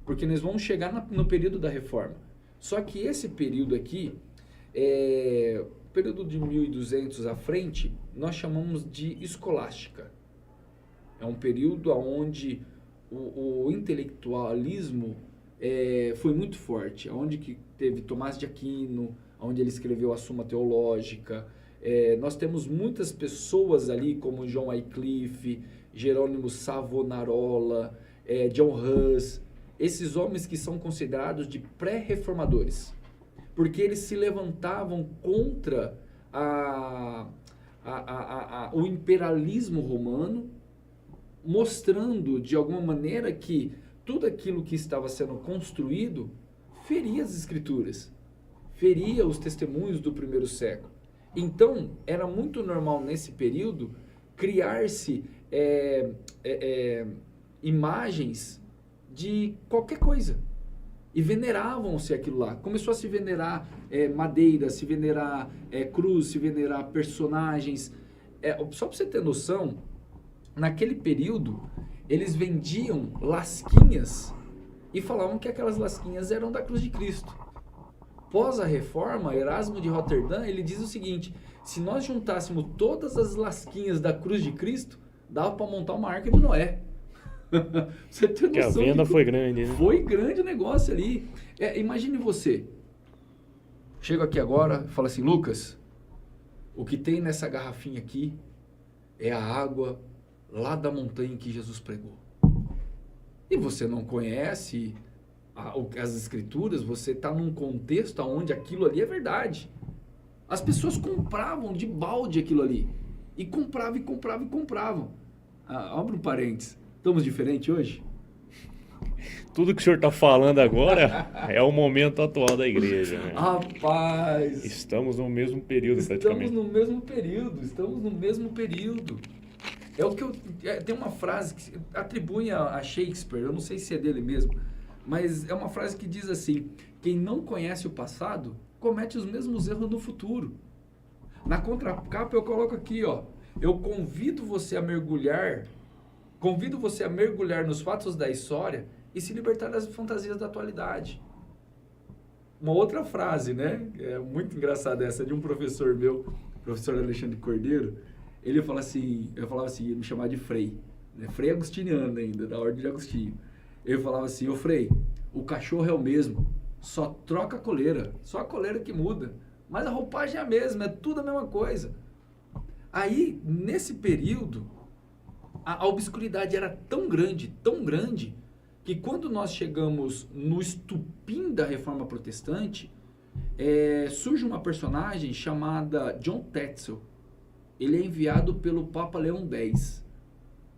Porque nós vamos chegar no período da reforma. Só que esse período aqui, período de 1200 à frente, nós chamamos de escolástica. É um período onde o intelectualismo foi muito forte. Onde que teve Tomás de Aquino, onde ele escreveu a Suma Teológica. Nós temos muitas pessoas ali, como John Wycliffe, Jerônimo Savonarola, John Hus, esses homens que são considerados de pré-reformadores, porque eles se levantavam contra o imperialismo romano, mostrando de alguma maneira que tudo aquilo que estava sendo construído feria as escrituras, feria os testemunhos do primeiro século. Então, era muito normal nesse período criar-se imagens de qualquer coisa. E veneravam-se aquilo lá. Começou a se venerar madeira, se venerar cruz, se venerar personagens. Só para você ter noção, naquele período, eles vendiam lasquinhas e falavam que aquelas lasquinhas eram da cruz de Cristo. Pós a reforma, Erasmo de Roterdã, ele diz o seguinte: se nós juntássemos todas as lasquinhas da cruz de Cristo, dava para montar uma arca de Noé. Você tem noção? Que a venda foi grande, né? Foi grande o negócio ali. Imagine você. Chego aqui agora e falo assim: Lucas, o que tem nessa garrafinha aqui é a água lá da montanha que Jesus pregou. E você não conhece as escrituras, você está num contexto onde aquilo ali é verdade. As pessoas compravam de balde aquilo ali. E compravam, e compravam, e compravam. Abre um parênteses. Estamos diferentes hoje? Tudo que o senhor está falando agora é o momento atual da igreja, né? Rapaz! Estamos no mesmo período, praticamente. Estamos no mesmo período. Tem uma frase que atribui a Shakespeare, eu não sei se é dele mesmo, mas é uma frase que diz assim: quem não conhece o passado, comete os mesmos erros no futuro. Na contracapa eu coloco aqui, ó, eu convido você a mergulhar nos fatos da história e se libertar das fantasias da atualidade. Uma outra frase, né? É muito engraçada essa, de um professor meu, professor Alexandre Cordeiro. Ele falava assim, ele me chamava de Frei, né? Frei agostiniano ainda, da ordem de Agostinho. Ele falava assim: ô Frei, o cachorro é o mesmo, só troca a coleira, só a coleira que muda, mas a roupagem é a mesma, é tudo a mesma coisa. Aí, nesse período, a obscuridade era tão grande, que quando nós chegamos no estupim da Reforma Protestante, surge uma personagem chamada John Tetzel. Ele é enviado pelo Papa Leão X.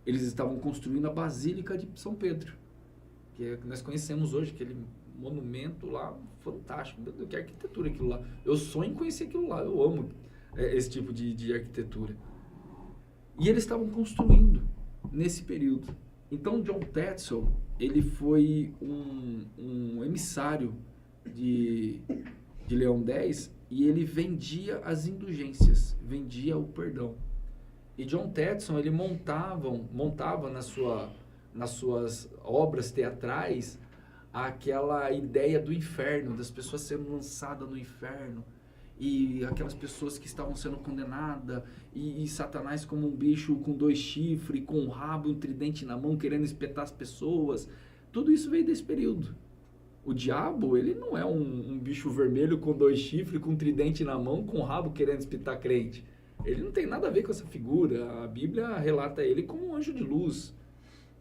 Eles estavam construindo a Basílica de São Pedro, que nós conhecemos hoje, aquele monumento lá fantástico. Meu Deus, que arquitetura aquilo lá. Eu sonho em conhecer aquilo lá, eu amo esse tipo de arquitetura. E eles estavam construindo nesse período. Então, John Tetzel, ele foi um emissário de Leão X, e ele vendia as indulgências, vendia o perdão. E John Tetzel, ele montava nas suas obras teatrais aquela ideia do inferno, das pessoas sendo lançadas no inferno, e aquelas pessoas que estavam sendo condenadas, e Satanás como um bicho com 2 chifres, com um rabo e um tridente na mão, querendo espetar as pessoas. Tudo isso veio desse período. O diabo, ele não é um bicho vermelho com 2 chifres, com um tridente na mão, com um rabo querendo espetar crente. Ele não tem nada a ver com essa figura. A Bíblia relata ele como um anjo de luz,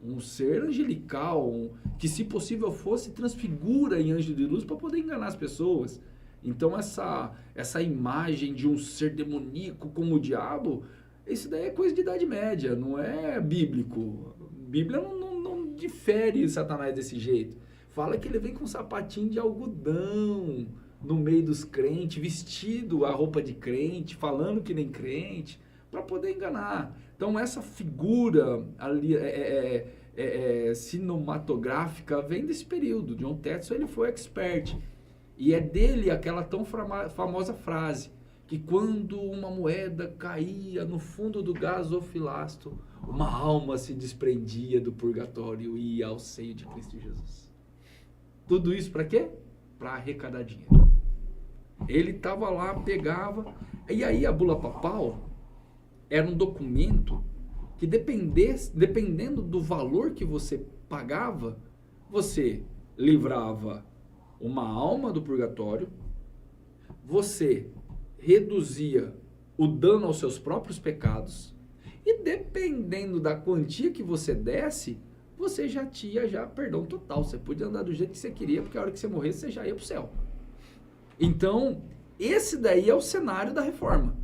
um ser angelical, que, se possível fosse, transfigura em anjo de luz para poder enganar as pessoas. Então, essa imagem de um ser demoníaco como o diabo, isso daí é coisa de Idade Média, não é bíblico. A Bíblia não difere Satanás desse jeito. Fala que ele vem com um sapatinho de algodão no meio dos crentes, vestido a roupa de crente, falando que nem crente, para poder enganar. Então, essa figura ali cinematográfica vem desse período. John Tetzel, ele foi expert. E é dele aquela tão famosa frase: que quando uma moeda caía no fundo do gasofilasto, uma alma se desprendia do purgatório e ia ao seio de Cristo Jesus. Tudo isso para quê? Para arrecadar dinheiro. Ele estava lá, pegava, e aí a bula papal era um documento que dependendo do valor que você pagava, você livrava uma alma do purgatório, você reduzia o dano aos seus próprios pecados, e dependendo da quantia que você desse, você já tinha perdão total. Você podia andar do jeito que você queria, porque a hora que você morresse, você já ia para o céu. Então, esse daí é o cenário da reforma.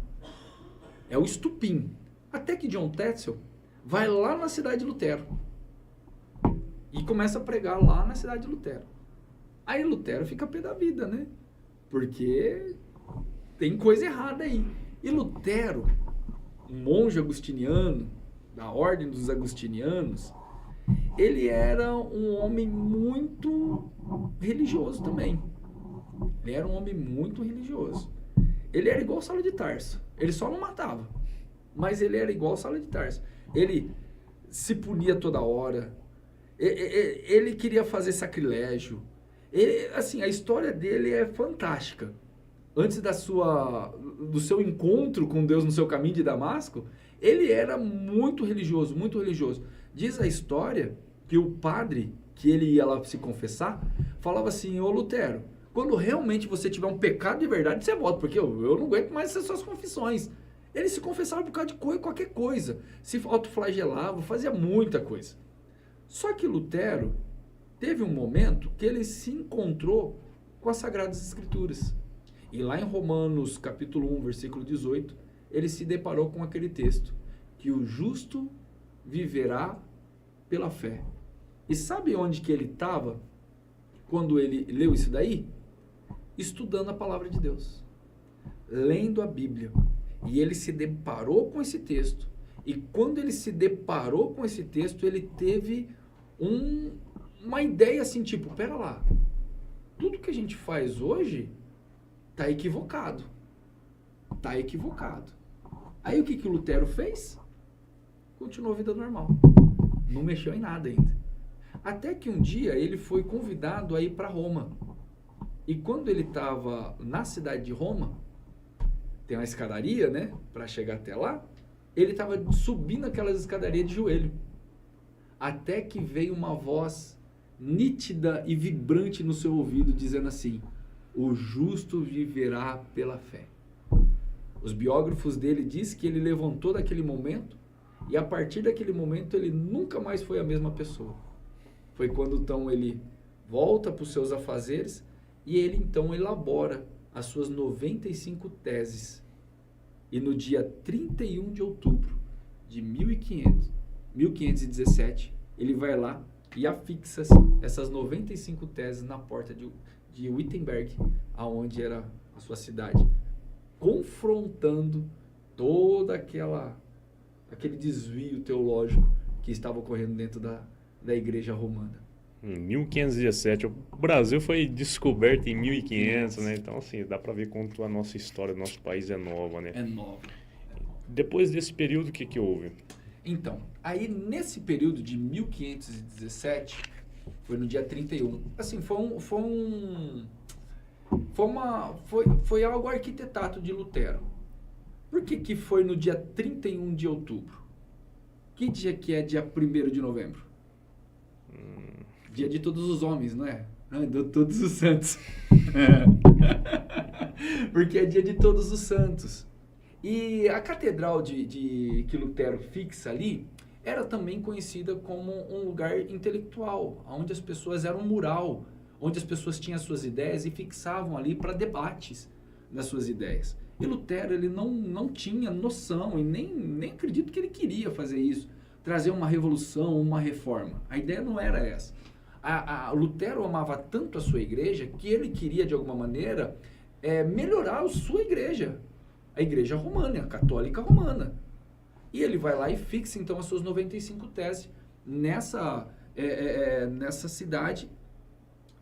É o estupim. Até que John Tetzel vai lá na cidade de Lutero e começa a pregar lá na cidade de Lutero. Aí Lutero fica pé da vida, né? Porque tem coisa errada aí. E Lutero, um monge agustiniano, da ordem dos agustinianos, ele era um homem muito religioso também. Ele era um homem muito religioso. Ele era igual Saulo de Tarso. Ele só não matava. Mas ele era igual Saulo de Tarso. Ele se punia toda hora. Ele queria fazer sacrilégio. Assim, a história dele é fantástica. Antes do seu encontro com Deus no seu caminho de Damasco, ele era muito religioso, muito religioso. Diz a história que o padre, que ele ia lá se confessar, falava assim: ô Lutero, quando realmente você tiver um pecado de verdade, você volta, porque eu não aguento mais essas suas confissões. Ele se confessava por causa de qualquer coisa, se autoflagelava, fazia muita coisa. Só que Lutero teve um momento que ele se encontrou com as Sagradas Escrituras. E lá em Romanos, capítulo 1, versículo 18, ele se deparou com aquele texto, que o justo viverá pela fé. E sabe onde que ele estava quando ele leu isso daí? Estudando a palavra de Deus, lendo a Bíblia. E ele se deparou com esse texto. E quando ele se deparou com esse texto, ele teve uma ideia assim, tipo, pera lá, tudo que a gente faz hoje tá equivocado. Tá equivocado. Aí o que que Lutero fez? Continuou a vida normal. Não mexeu em nada ainda. Até que um dia ele foi convidado a ir para Roma. E quando ele estava na cidade de Roma, tem uma escadaria, né, para chegar até lá, ele estava subindo aquelas escadarias de joelho. Até que veio uma voz nítida e vibrante no seu ouvido, dizendo assim: o justo viverá pela fé. Os biógrafos dele dizem que ele levantou daquele momento, e a partir daquele momento ele nunca mais foi a mesma pessoa. Foi quando então ele volta para os seus afazeres, e ele então elabora as suas 95 teses. E no dia 31 de outubro de 1517, ele vai lá e afixa essas 95 teses na porta de Wittenberg, aonde era a sua cidade, confrontando toda aquele desvio teológico que estava ocorrendo dentro da igreja romana. Em 1517, o Brasil foi descoberto em 1500, né? Então, assim, dá para ver quanto a nossa história do nosso país é nova, né? É nova. Depois desse período, o que houve? Então, aí nesse período de 1517, foi no dia 31, assim, foi algo arquitetado de Lutero. Por que foi no dia 31 de outubro? Que dia que é dia 1º de novembro? Dia de todos os homens, não é? De todos os santos. Porque é dia de todos os santos. E a catedral que Lutero fixa ali era também conhecida como um lugar intelectual, onde as pessoas eram um mural, onde as pessoas tinham as suas ideias e fixavam ali para debates das suas ideias. E Lutero, ele não tinha noção, e nem acredito que ele queria fazer isso, trazer uma revolução, uma reforma. A ideia não era essa. Lutero amava tanto a sua igreja que ele queria, de alguma maneira, melhorar a sua igreja, a igreja romana, a católica romana. E ele vai lá e fixa, então, as suas 95 teses nessa cidade,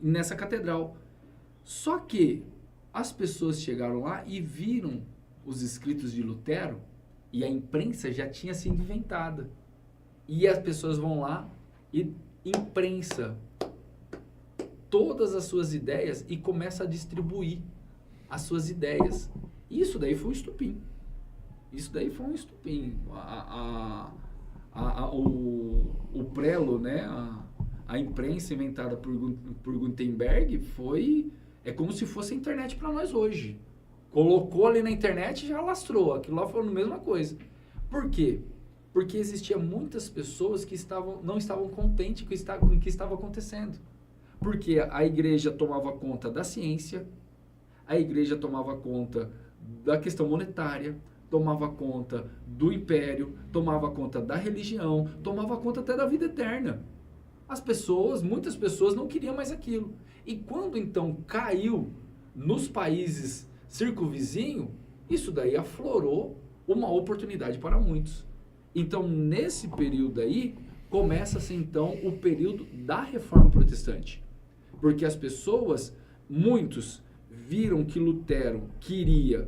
nessa catedral. Só que as pessoas chegaram lá e viram os escritos de Lutero e a imprensa já tinha sido inventada. E as pessoas vão lá e imprensa todas as suas ideias e começa a distribuir as suas ideias. Isso daí foi um estupim. O prelo, né? A imprensa inventada por Gutenberg é como se fosse a internet para nós hoje. Colocou ali na internet e já alastrou. Aquilo lá foi a mesma coisa. Por quê? Porque existiam muitas pessoas que não estavam contentes com o que estava acontecendo. Porque a igreja tomava conta da ciência, a igreja tomava conta da questão monetária, tomava conta do império, tomava conta da religião, tomava conta até da vida eterna. Muitas pessoas não queriam mais aquilo. E quando então caiu nos países circunvizinhos, isso daí aflorou uma oportunidade para muitos. Então, nesse período aí, começa-se então o período da Reforma Protestante. Porque as pessoas, muitos, viram que Lutero queria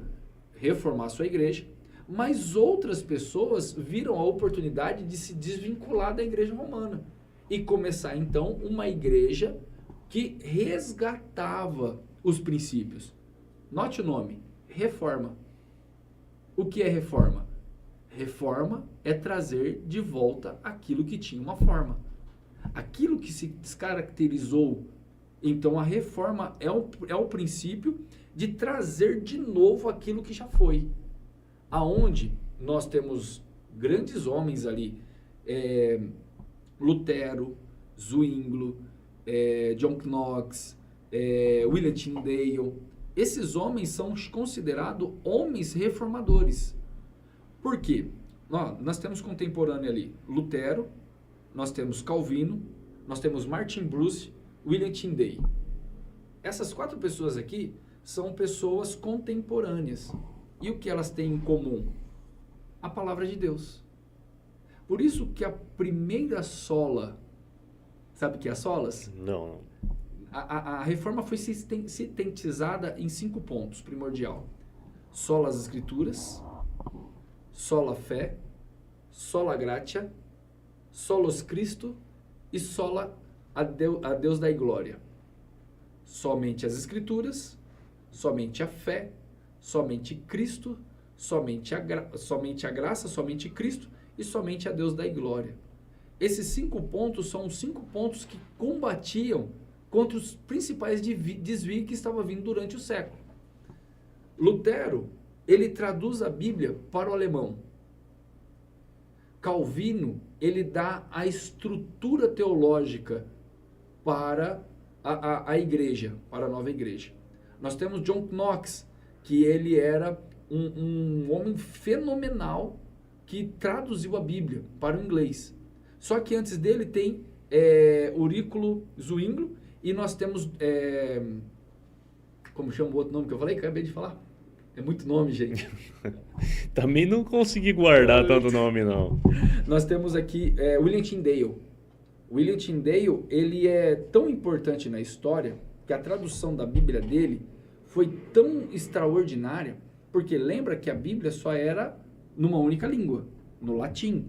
reformar sua igreja, mas outras pessoas viram a oportunidade de se desvincular da igreja romana e começar então uma igreja que resgatava os princípios. Note o nome, Reforma. O que é reforma? Reforma é trazer de volta aquilo que tinha uma forma. Aquilo que se descaracterizou. Então, a reforma é o princípio de trazer de novo aquilo que já foi. Aonde nós temos grandes homens ali, Lutero, Zwinglio, John Knox, William Tyndale. Esses homens são considerados homens reformadores. Por quê? Nós temos contemporâneo ali Lutero, nós temos Calvino, nós temos Martin Bruce, William Tyndale. Essas 4 pessoas aqui são pessoas contemporâneas. E o que elas têm em comum? A palavra de Deus. Por isso que a primeira sola, sabe o que é a solas? Não. A reforma foi sintetizada em 5 pontos, primordial. Sola as Escrituras, sola fé, sola gratia, solos Cristo e sola a Deus dai glória. Somente as Escrituras, somente a fé, somente Cristo, somente a graça, somente Cristo e somente a Deus dai glória. Esses 5 pontos são os 5 pontos que combatiam contra os principais desvios que estavam vindo durante o século. Lutero, ele traduz a Bíblia para o alemão. Calvino, ele dá a estrutura teológica para a igreja, para a nova igreja. Nós temos John Knox, que ele era um homem fenomenal que traduziu a Bíblia para o inglês. Só que antes dele tem Auriculo Zwinglio e nós temos, como chama o outro nome que eu falei? Acabei de falar. É muito nome, gente. Também não consegui guardar tanto nome, não. Nós temos aqui William Tyndale. William Tyndale, ele é tão importante na história que a tradução da Bíblia dele foi tão extraordinária, porque lembra que a Bíblia só era numa única língua, no latim.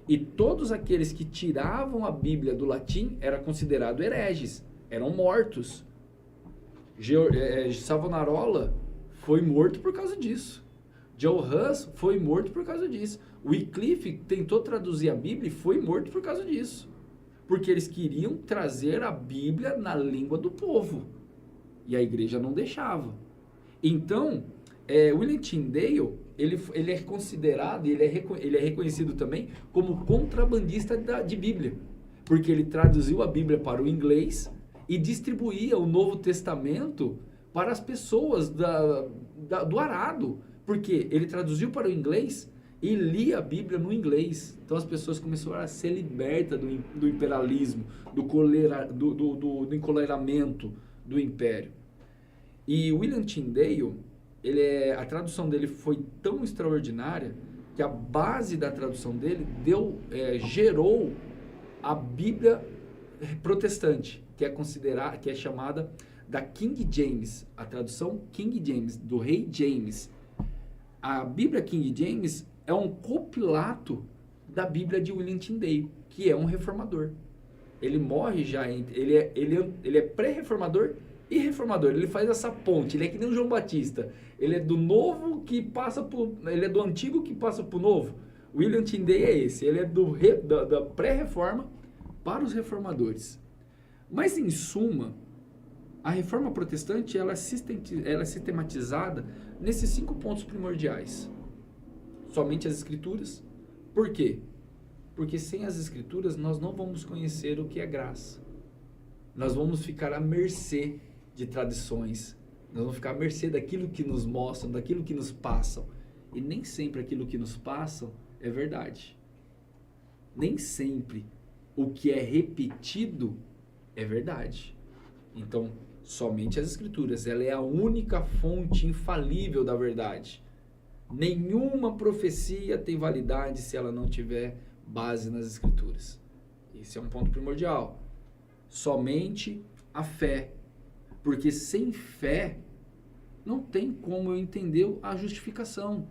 E todos aqueles que tiravam a Bíblia do latim eram considerados hereges, eram mortos. Savonarola foi morto por causa disso. Joe Hus foi morto por causa disso. Wycliffe tentou traduzir a Bíblia e foi morto por causa disso. Porque eles queriam trazer a Bíblia na língua do povo. E a igreja não deixava. Então, William Tyndale, ele é considerado, ele é reconhecido também como contrabandista de Bíblia. Porque ele traduziu a Bíblia para o inglês e distribuía o Novo Testamento para as pessoas do arado. Porque ele traduziu para o inglês e lia a Bíblia no inglês. Então as pessoas começaram a ser libertas do imperialismo, do encoleramento do império. E William Tyndale, a tradução dele foi tão extraordinária que a base da tradução dele gerou a Bíblia protestante, que é chamada da King James, a tradução King James, do rei James. A Bíblia King James é um compilato da Bíblia de William Tyndale, que é um reformador. Ele morre já, ele é pré-reformador e reformador. Ele faz essa ponte, ele é que nem o João Batista. Ele é do novo que passa por... Ele é do antigo que passa para o novo. William Tyndale é esse, ele é da pré-reforma para os reformadores. Mas, em suma, a reforma protestante ela é sistematizada nesses 5 pontos primordiais. Somente as escrituras. Por quê? Porque sem as escrituras nós não vamos conhecer o que é graça. Nós vamos ficar à mercê de tradições. Nós vamos ficar à mercê daquilo que nos mostram, daquilo que nos passam. E nem sempre aquilo que nos passam é verdade. Nem sempre o que é repetido é verdade. Então, somente as escrituras. Ela é a única fonte infalível da verdade. Nenhuma profecia tem validade se ela não tiver base nas escrituras. Esse é um ponto primordial. Somente a fé. Porque sem fé não tem como eu entender a justificação.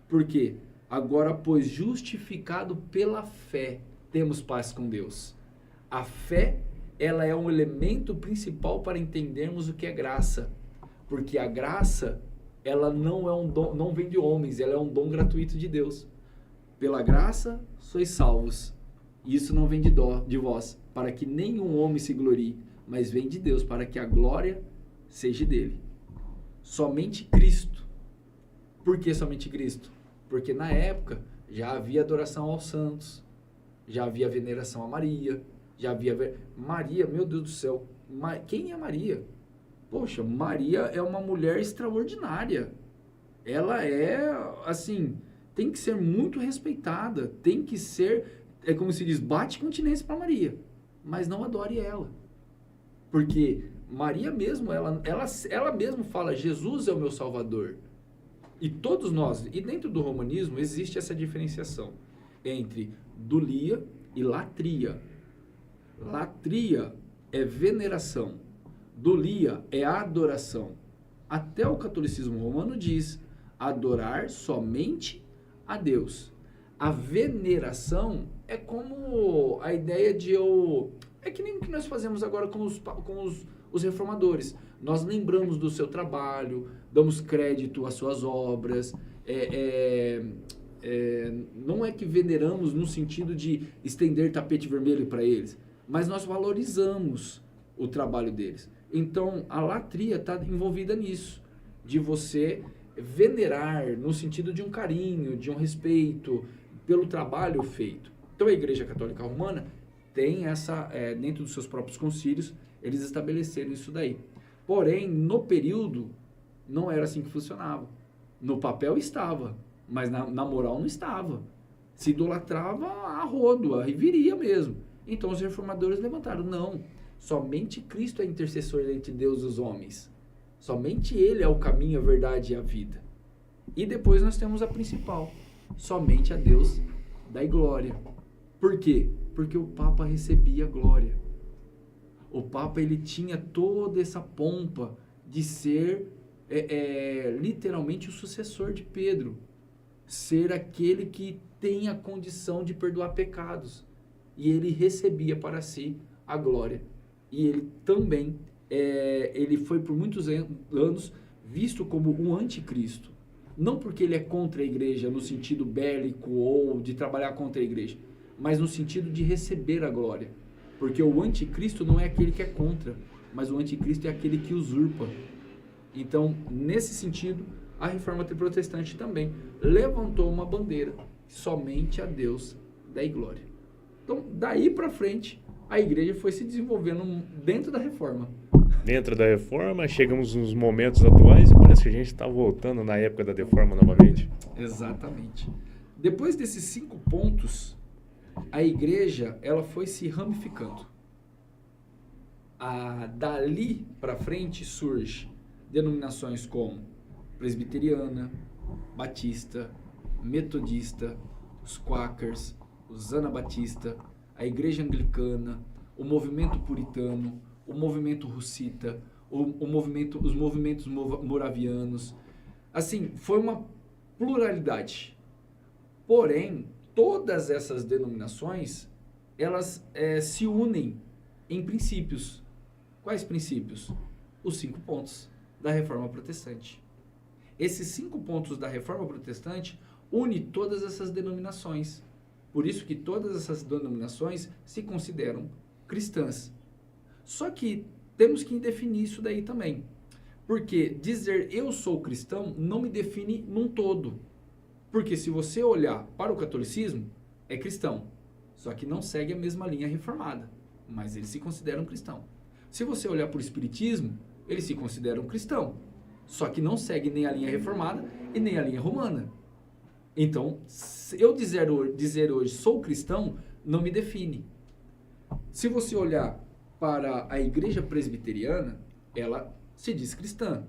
Por quê? Agora, pois justificado pela fé, temos paz com Deus. A fé, ela é um elemento principal para entendermos o que é graça. Porque a graça, ela não é um dom, não vem de homens, ela é um dom gratuito de Deus. Pela graça, sois salvos. Isso não vem de vós, para que nenhum homem se glorie, mas vem de Deus, para que a glória seja dele. Somente Cristo. Por que somente Cristo? Porque na época já havia adoração aos santos, já havia veneração a Maria, já havia... Maria, meu Deus do céu, quem é Maria? Poxa, Maria é uma mulher extraordinária. Ela é, assim, tem que ser muito respeitada, tem que ser, é como se diz, bate continência para Maria, mas não adore ela. Porque Maria mesmo, ela mesmo fala, Jesus é o meu Salvador. E todos nós, e dentro do romanismo existe essa diferenciação entre dulia e latria. Latria é veneração, dulia é adoração. Até o catolicismo romano diz adorar somente a Deus. A veneração é como a ideia de eu... É que nem o que nós fazemos agora com os reformadores. Nós lembramos do seu trabalho, damos crédito às suas obras. Não é que veneramos no sentido de estender tapete vermelho para eles, mas nós valorizamos o trabalho deles. Então, a latria está envolvida nisso, de você venerar no sentido de um carinho, de um respeito pelo trabalho feito. Então, a Igreja Católica Romana tem essa, dentro dos seus próprios concílios, eles estabeleceram isso daí. Porém, no período, não era assim que funcionava. No papel estava, mas na moral não estava. Se idolatrava a rodo, a reviria mesmo. Então, os reformadores levantaram, não, somente Cristo é intercessor entre Deus e os homens. Somente Ele é o caminho, a verdade e a vida. E depois nós temos a principal, somente a Deus dai glória. Por quê? Porque o Papa recebia glória. O Papa, ele tinha toda essa pompa de ser literalmente o sucessor de Pedro. Ser aquele que tem a condição de perdoar pecados. E ele recebia para si a glória. E ele também, ele foi por muitos anos visto como um anticristo. Não porque ele é contra a igreja no sentido bélico ou de trabalhar contra a igreja, mas no sentido de receber a glória. Porque o anticristo não é aquele que é contra, mas o anticristo é aquele que usurpa. Então, nesse sentido, a reforma protestante também levantou uma bandeira, somente a Deus dai glória. Então, daí para frente, a igreja foi se desenvolvendo dentro da reforma. Dentro da reforma, chegamos nos momentos atuais e parece que a gente está voltando na época da reforma novamente. Exatamente. Depois desses 5 pontos, a igreja ela foi se ramificando. Dali para frente surge denominações como presbiteriana, batista, metodista, os quakers, os anabatistas, a igreja anglicana, o movimento puritano, o movimento russita, os movimentos moravianos. Assim, foi pluralidade. Porém, todas essas denominações, elas se unem em princípios. Quais princípios? Os 5 pontos da Reforma Protestante. Esses 5 pontos da Reforma Protestante unem todas essas denominações. Por isso que todas essas denominações se consideram cristãs. Só que temos que definir isso daí também. Porque dizer eu sou cristão não me define num todo. Porque se você olhar para o catolicismo, é cristão. Só que não segue a mesma linha reformada. Mas eles se consideram cristão. Se você olhar para o espiritismo, eles se consideram cristão. Só que não segue nem a linha reformada e nem a linha romana. Então, eu dizer hoje sou cristão não me define. Se você olhar para a igreja presbiteriana, ela se diz cristã.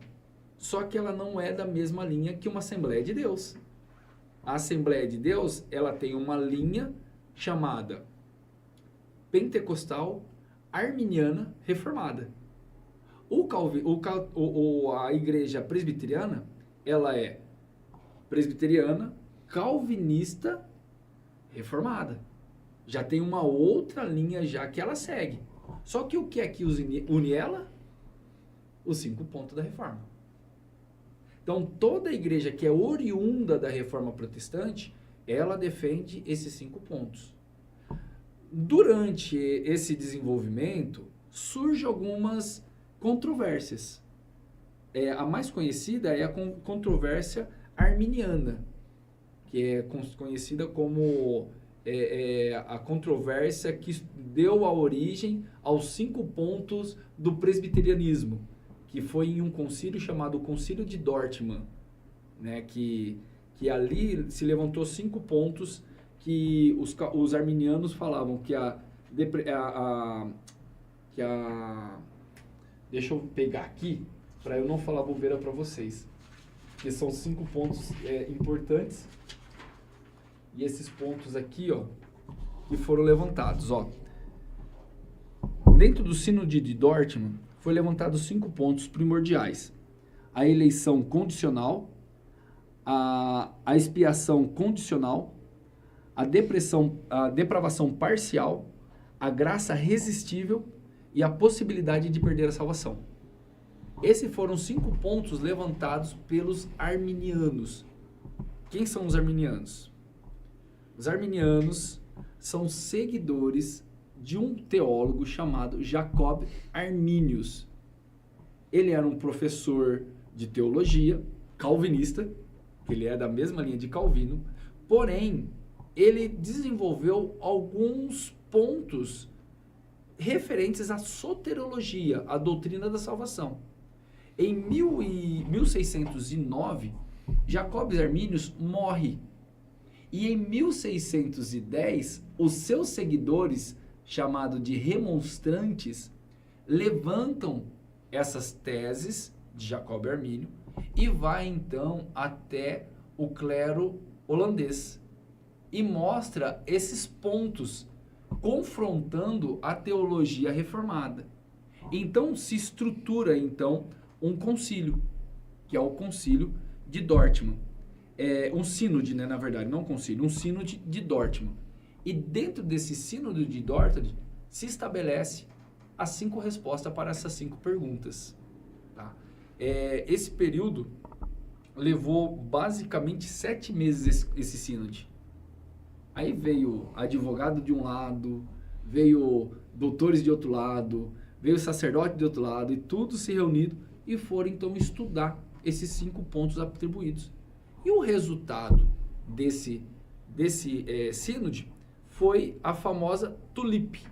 Só que ela não é da mesma linha que uma Assembleia de Deus. A Assembleia de Deus, ela tem uma linha chamada pentecostal arminiana reformada. A igreja presbiteriana, ela é presbiteriana, calvinista, reformada. Já tem uma outra linha já que ela segue. Só que o que é que une ela? Os 5 pontos da reforma. Então, toda a igreja que é oriunda da Reforma Protestante, ela defende esses 5 pontos. Durante esse desenvolvimento, surgem algumas controvérsias. A mais conhecida é a controvérsia arminiana, que é conhecida como a controvérsia que deu a origem aos 5 pontos do presbiterianismo, que foi em um concílio chamado Concílio de Dortmund, né, que ali se levantou 5 pontos que os arminianos falavam que deixa eu pegar aqui para eu não falar bobeira para vocês, que são 5 pontos importantes, e esses pontos aqui, ó, que foram levantados, ó. Dentro do Sínodo de Dortmund foi levantados 5 pontos primordiais: a eleição condicional, a expiação condicional, a depravação parcial, a graça resistível e a possibilidade de perder a salvação. Esses foram 5 pontos levantados pelos arminianos. Quem são os arminianos? Os arminianos são seguidores de um teólogo chamado Jacob Arminius. Ele era um professor de teologia, calvinista, que ele é da mesma linha de Calvino, porém, ele desenvolveu alguns pontos referentes à soteriologia, à doutrina da salvação. Em 1609, Jacob Arminius morre. E em 1610, os seus seguidores, chamados de remonstrantes, levantam essas teses de Jacob Armínio e vai então até o clero holandês e mostra esses pontos, confrontando a teologia reformada. Então se estrutura então um concílio, que é o Concílio de Dortmund. Um sínode, né, na verdade, não um concílio, um sínode de Dortmund. E dentro desse sínode de Dortmund se estabelece as 5 respostas para essas 5 perguntas. Tá? Esse período levou basicamente 7 meses esse sínode. Aí veio advogado de um lado, veio doutores de outro lado, veio sacerdote de outro lado, e tudo se reunido e foram então estudar esses 5 pontos atribuídos. E o resultado desse sínode foi a famosa tulipe,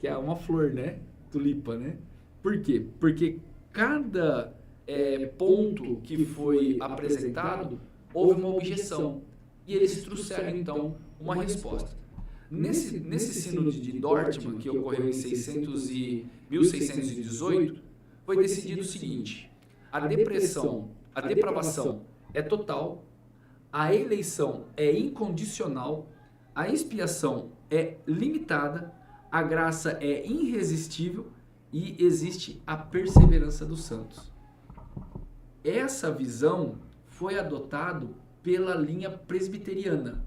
que é uma flor, né? Tulipa, né? Por quê? Porque cada ponto que foi apresentado, houve uma objeção. E eles trouxeram, então, uma resposta. Nesse sínode de Dortmund, que ocorreu em 1618, foi decidido o seguinte: a depravação é total, a eleição é incondicional, a expiação é limitada, a graça é irresistível e existe a perseverança dos santos. Essa visão foi adotado pela linha presbiteriana,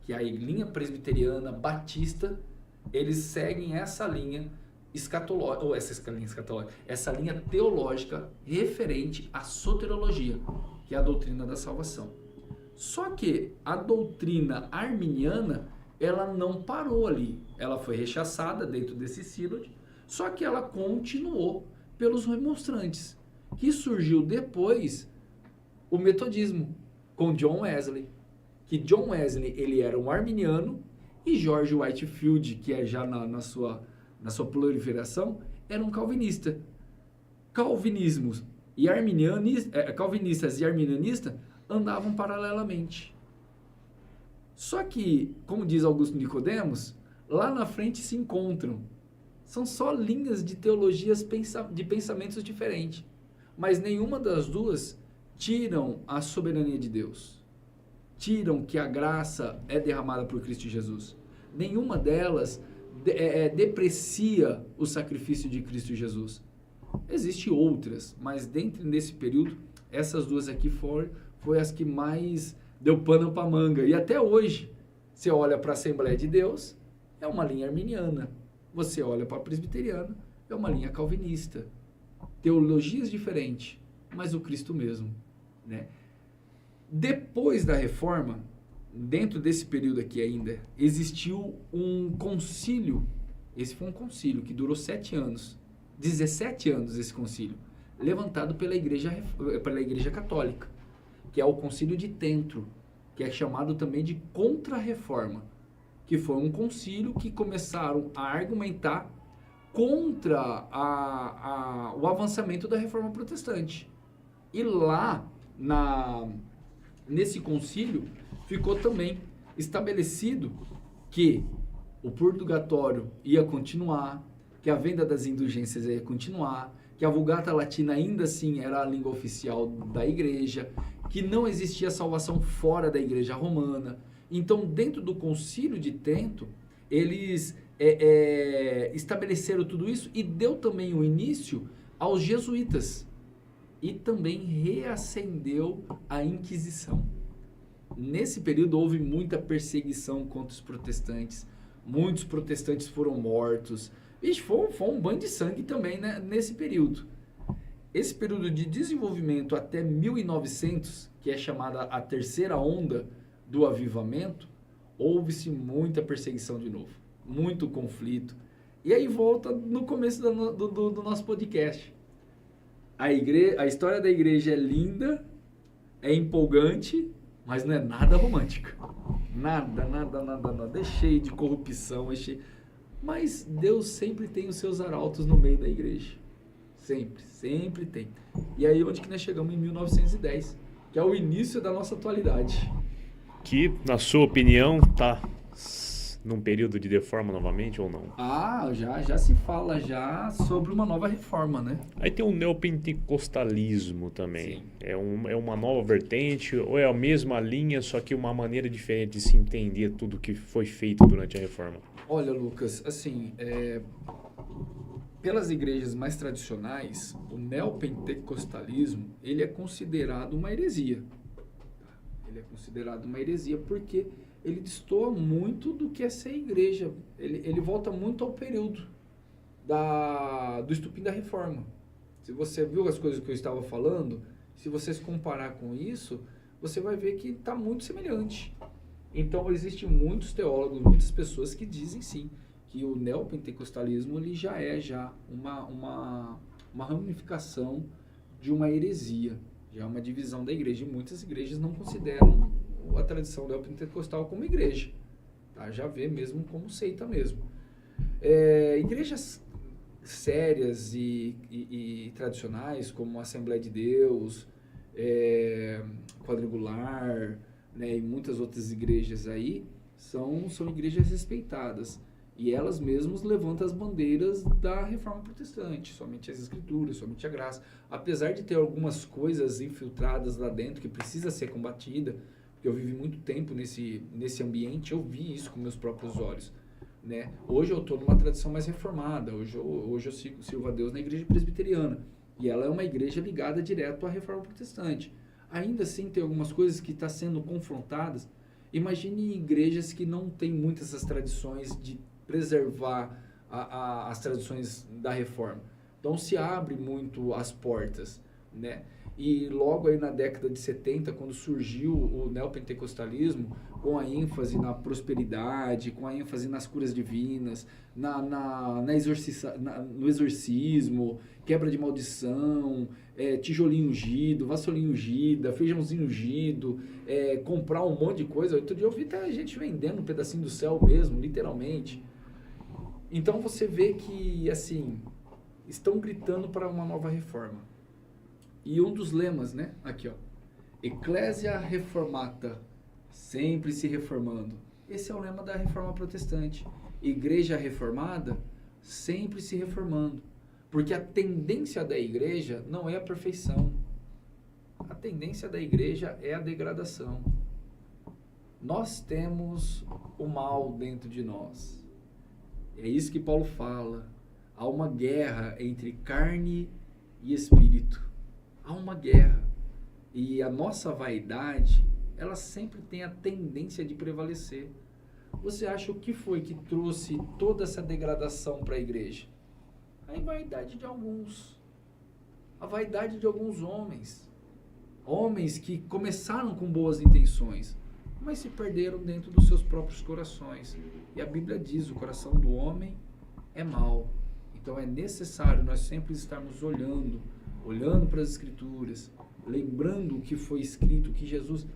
que a linha presbiteriana batista, eles seguem essa linha escatológica, ou essa linha teológica referente à soteriologia, que é a doutrina da salvação. Só que a doutrina arminiana, ela não parou ali. Ela foi rechaçada dentro desse sínodo, só que ela continuou pelos remonstrantes, que surgiu depois o metodismo, com John Wesley. Que John Wesley, ele era um arminiano, e George Whitefield, que é já na sua proliferação, era um calvinista. Calvinistas e arminianistas andavam paralelamente. Só que, como diz Augusto Nicodemos, lá na frente se encontram. São só linhas de teologias, de pensamentos diferentes. Mas nenhuma das duas tiram a soberania de Deus. Tiram que a graça é derramada por Cristo Jesus. Nenhuma delas deprecia o sacrifício de Cristo Jesus. Existem outras, mas dentro desse período, essas duas aqui foi as que mais deu pano para manga. E até hoje, você olha para a Assembleia de Deus, é uma linha arminiana. Você olha para a presbiteriana, é uma linha calvinista. Teologias diferentes, mas o Cristo mesmo, né? Depois da reforma, dentro desse período aqui ainda, existiu um concílio. Esse foi um concílio que durou 7 anos. 17 anos esse concílio. Levantado pela Igreja Católica, que é o Concílio de Trento, que é chamado também de Contra-Reforma, que foi um concílio que começaram a argumentar contra o avançamento da Reforma Protestante. E lá, nesse concílio, ficou também estabelecido que o purgatório ia continuar, que a venda das indulgências ia continuar, que a Vulgata Latina ainda assim era a língua oficial da igreja, que não existia salvação fora da igreja romana. Então, dentro do Concílio de Trento, eles estabeleceram tudo isso e deu também o início aos jesuítas. E também reacendeu a Inquisição. Nesse período houve muita perseguição contra os protestantes. Muitos protestantes foram mortos. Vixe, foi um banho de sangue também, né, nesse período. Esse período de desenvolvimento até 1900, que é chamada a terceira onda do avivamento, houve-se muita perseguição de novo. Muito conflito. E aí volta no começo do nosso podcast. A história da igreja é linda, é empolgante, mas não é nada romântica. Nada. É cheio de corrupção, mas Deus sempre tem os seus arautos no meio da igreja. Sempre tem. E aí onde que nós chegamos em 1910, que é o início da nossa atualidade. Que, na sua opinião, está num período de reforma novamente ou não? Já se fala já sobre uma nova reforma, né? Aí tem o neopentecostalismo também. Sim. É uma nova vertente ou é a mesma linha, só que uma maneira diferente de se entender tudo que foi feito durante a reforma? Olha, Lucas, assim, pelas igrejas mais tradicionais, o neopentecostalismo, ele é considerado uma heresia. Ele é considerado uma heresia porque ele destoa muito do que é ser igreja. Ele volta muito ao período do estupim da reforma. Se você viu as coisas que eu estava falando, se você se comparar com isso, você vai ver que está muito semelhante. Então, existem muitos teólogos, muitas pessoas que dizem sim, que o neopentecostalismo ele já é uma ramificação de uma heresia, já é uma divisão da igreja. E muitas igrejas não consideram a tradição neopentecostal como igreja, tá? Já vê mesmo como seita mesmo. Igrejas sérias e tradicionais, como a Assembleia de Deus, Quadrangular, né, e muitas outras igrejas aí, são igrejas respeitadas. E elas mesmas levantam as bandeiras da reforma protestante, somente as escrituras, somente a graça. Apesar de ter algumas coisas infiltradas lá dentro que precisa ser combatida, porque eu vivi muito tempo nesse ambiente, eu vi isso com meus próprios olhos, né? Hoje eu estou numa tradição mais reformada, hoje eu sirvo a Deus na igreja presbiteriana, e ela é uma igreja ligada direto à reforma protestante. ainda assim tem algumas coisas que estão sendo confrontadas. Imagine igrejas que não têm muitas essas tradições de preservar as tradições da reforma. Então se abre muito as portas, né? E logo aí na década de 70, quando surgiu o neopentecostalismo, com a ênfase na prosperidade, com a ênfase nas curas divinas, no exorcismo, quebra de maldição, tijolinho ungido, vassourinha ungida, feijãozinho ungido, comprar um monte de coisa. Outro dia eu vi até gente vendendo um pedacinho do céu mesmo, literalmente. Então você vê que, assim, estão gritando para uma nova reforma. E um dos lemas, né? Aqui, ó. Ecclesia Reformata, sempre se reformando. Esse é o lema da reforma protestante. Igreja reformada, sempre se reformando. Porque a tendência da igreja não é a perfeição. A tendência da igreja é a degradação. Nós temos o mal dentro de nós. É isso que Paulo fala. Há uma guerra entre carne e espírito. Há uma guerra. E a nossa vaidade, ela sempre tem a tendência de prevalecer. Você acha o que foi que trouxe toda essa degradação para a igreja? A vaidade de alguns. A vaidade de alguns homens. Homens que começaram com boas intenções, mas se perderam dentro dos seus próprios corações. E a Bíblia diz, o coração do homem é mau. Então é necessário nós sempre estarmos olhando para as Escrituras, lembrando o que foi escrito, que Jesus...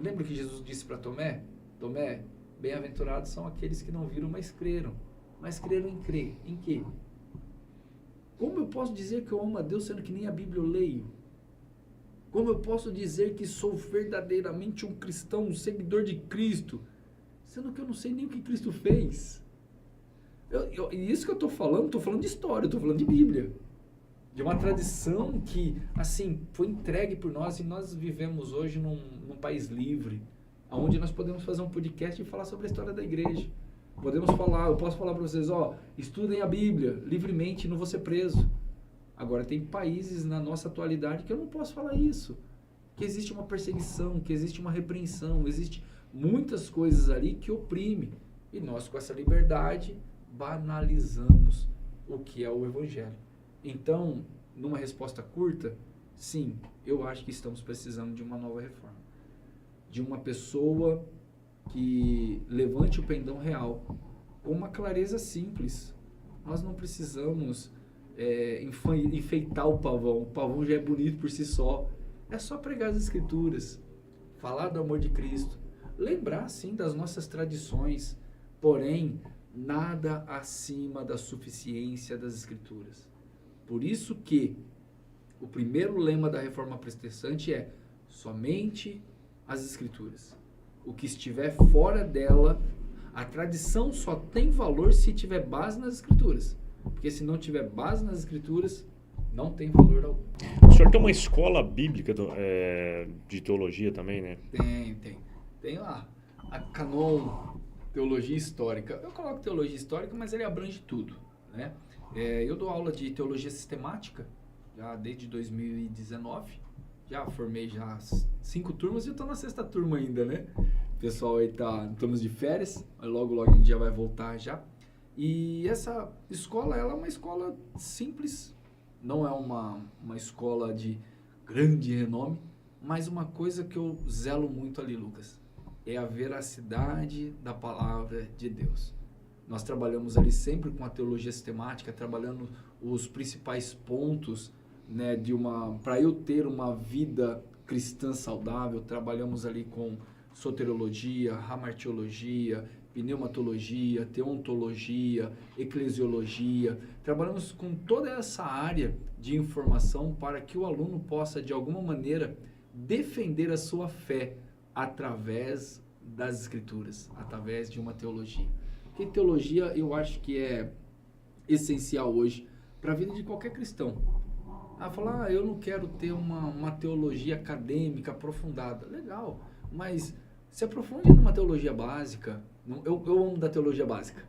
Lembra que Jesus disse para Tomé? Tomé, bem-aventurados são aqueles que não viram, mas creram. Mas creram em crer. Em quê? Como eu posso dizer que eu amo a Deus, sendo que nem a Bíblia eu leio? Como eu posso dizer que sou verdadeiramente um cristão, um seguidor de Cristo, sendo que eu não sei nem o que Cristo fez? E isso que eu estou falando de história, estou falando de Bíblia. De uma tradição que, assim, foi entregue por nós, e nós vivemos hoje num país livre, onde nós podemos fazer um podcast e falar sobre a história da igreja. Eu posso falar para vocês, estudem a Bíblia livremente, não vou ser preso. Agora, tem países na nossa atualidade que eu não posso falar isso. Que existe uma perseguição, que existe uma repreensão, existe muitas coisas ali que oprime. E nós, com essa liberdade, banalizamos o que é o Evangelho. Então, numa resposta curta, sim, eu acho que estamos precisando de uma nova reforma. De uma pessoa que levante o pendão real com uma clareza simples. Nós não precisamos enfeitar o pavão já é bonito por si só. É só pregar as Escrituras, falar do amor de Cristo, lembrar sim das nossas tradições, porém, nada acima da suficiência das Escrituras. Por isso que o primeiro lema da Reforma Protestante é somente as Escrituras. O que estiver fora dela, a tradição só tem valor se tiver base nas Escrituras. Porque se não tiver base nas Escrituras, não tem valor algum. O senhor tem uma escola bíblica de teologia também, né? Tem. Tem lá a Canon Teologia Histórica. Eu coloco Teologia Histórica, mas ele abrange tudo, né? Eu dou aula de Teologia Sistemática, já desde 2019. Já formei 5 turmas e eu estou na 6ª turma ainda, né? O pessoal aí estamos de férias, mas logo a gente já vai voltar já. E essa escola, ela é uma escola simples, não é uma escola de grande renome, mas uma coisa que eu zelo muito ali, Lucas, é a veracidade da palavra de Deus. Nós trabalhamos ali sempre com a teologia sistemática, trabalhando os principais pontos, né, para eu ter uma vida cristã saudável. Trabalhamos ali com soteriologia, hamartiologia, pneumatologia, teontologia, eclesiologia. Trabalhamos com toda essa área de informação para que o aluno possa, de alguma maneira, defender a sua fé através das Escrituras, através de uma teologia. Porque teologia eu acho que é essencial hoje para a vida de qualquer cristão. Falar, eu não quero ter uma teologia acadêmica aprofundada. Legal, mas se aprofunde numa teologia básica. Eu amo da teologia básica.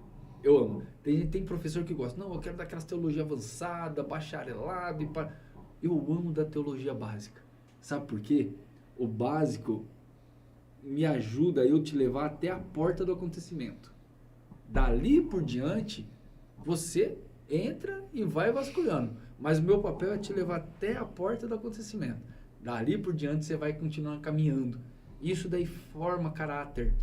Eu amo. Tem professor que gosta. Não, eu quero daquelas teologia avançada, bacharelado. Eu amo da teologia básica. Sabe por quê? o básico me ajuda a eu te levar até a porta do acontecimento. Dali por diante, você entra e vai vasculhando. Mas o meu papel é te levar até a porta do acontecimento. Dali por diante, você vai continuar caminhando. Isso daí forma caráter,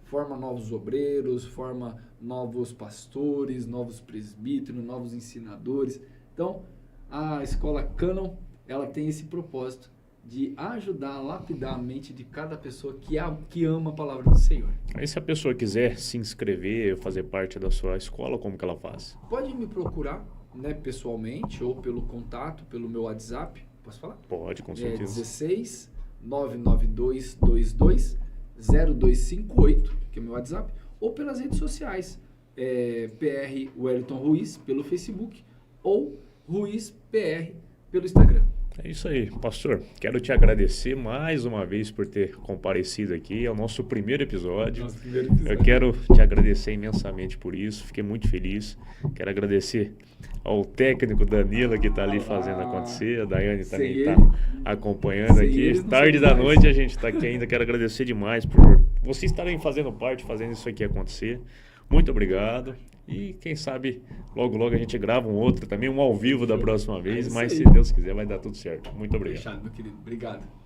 forma novos obreiros, forma novos pastores, novos presbíteros, novos ensinadores. Então, a escola Canon, ela tem esse propósito de ajudar a lapidar a mente de cada pessoa que ama a palavra do Senhor. Aí se a pessoa quiser se inscrever, fazer parte da sua escola, como que ela faz? Pode me procurar, né, pessoalmente ou pelo contato, pelo meu WhatsApp. Posso falar? Pode, com certeza. 16 992 22 0258, que é o meu WhatsApp, ou pelas redes sociais, PR Wellington Ruiz pelo Facebook ou Ruiz PR pelo Instagram. É isso aí, pastor. Quero te agradecer mais uma vez por ter comparecido aqui ao nosso primeiro episódio. Eu quero te agradecer imensamente por isso, fiquei muito feliz. Quero agradecer ao técnico Danilo que está ali fazendo acontecer, a Daiane também está acompanhando aqui. Tarde da noite a gente está aqui ainda. Quero agradecer demais por vocês estarem fazendo parte, fazendo isso aqui acontecer. Muito obrigado. E quem sabe logo a gente grava um outro também, um ao vivo da próxima vez. Mas se Deus quiser vai dar tudo certo. Muito obrigado. Fechado, meu querido. Obrigado.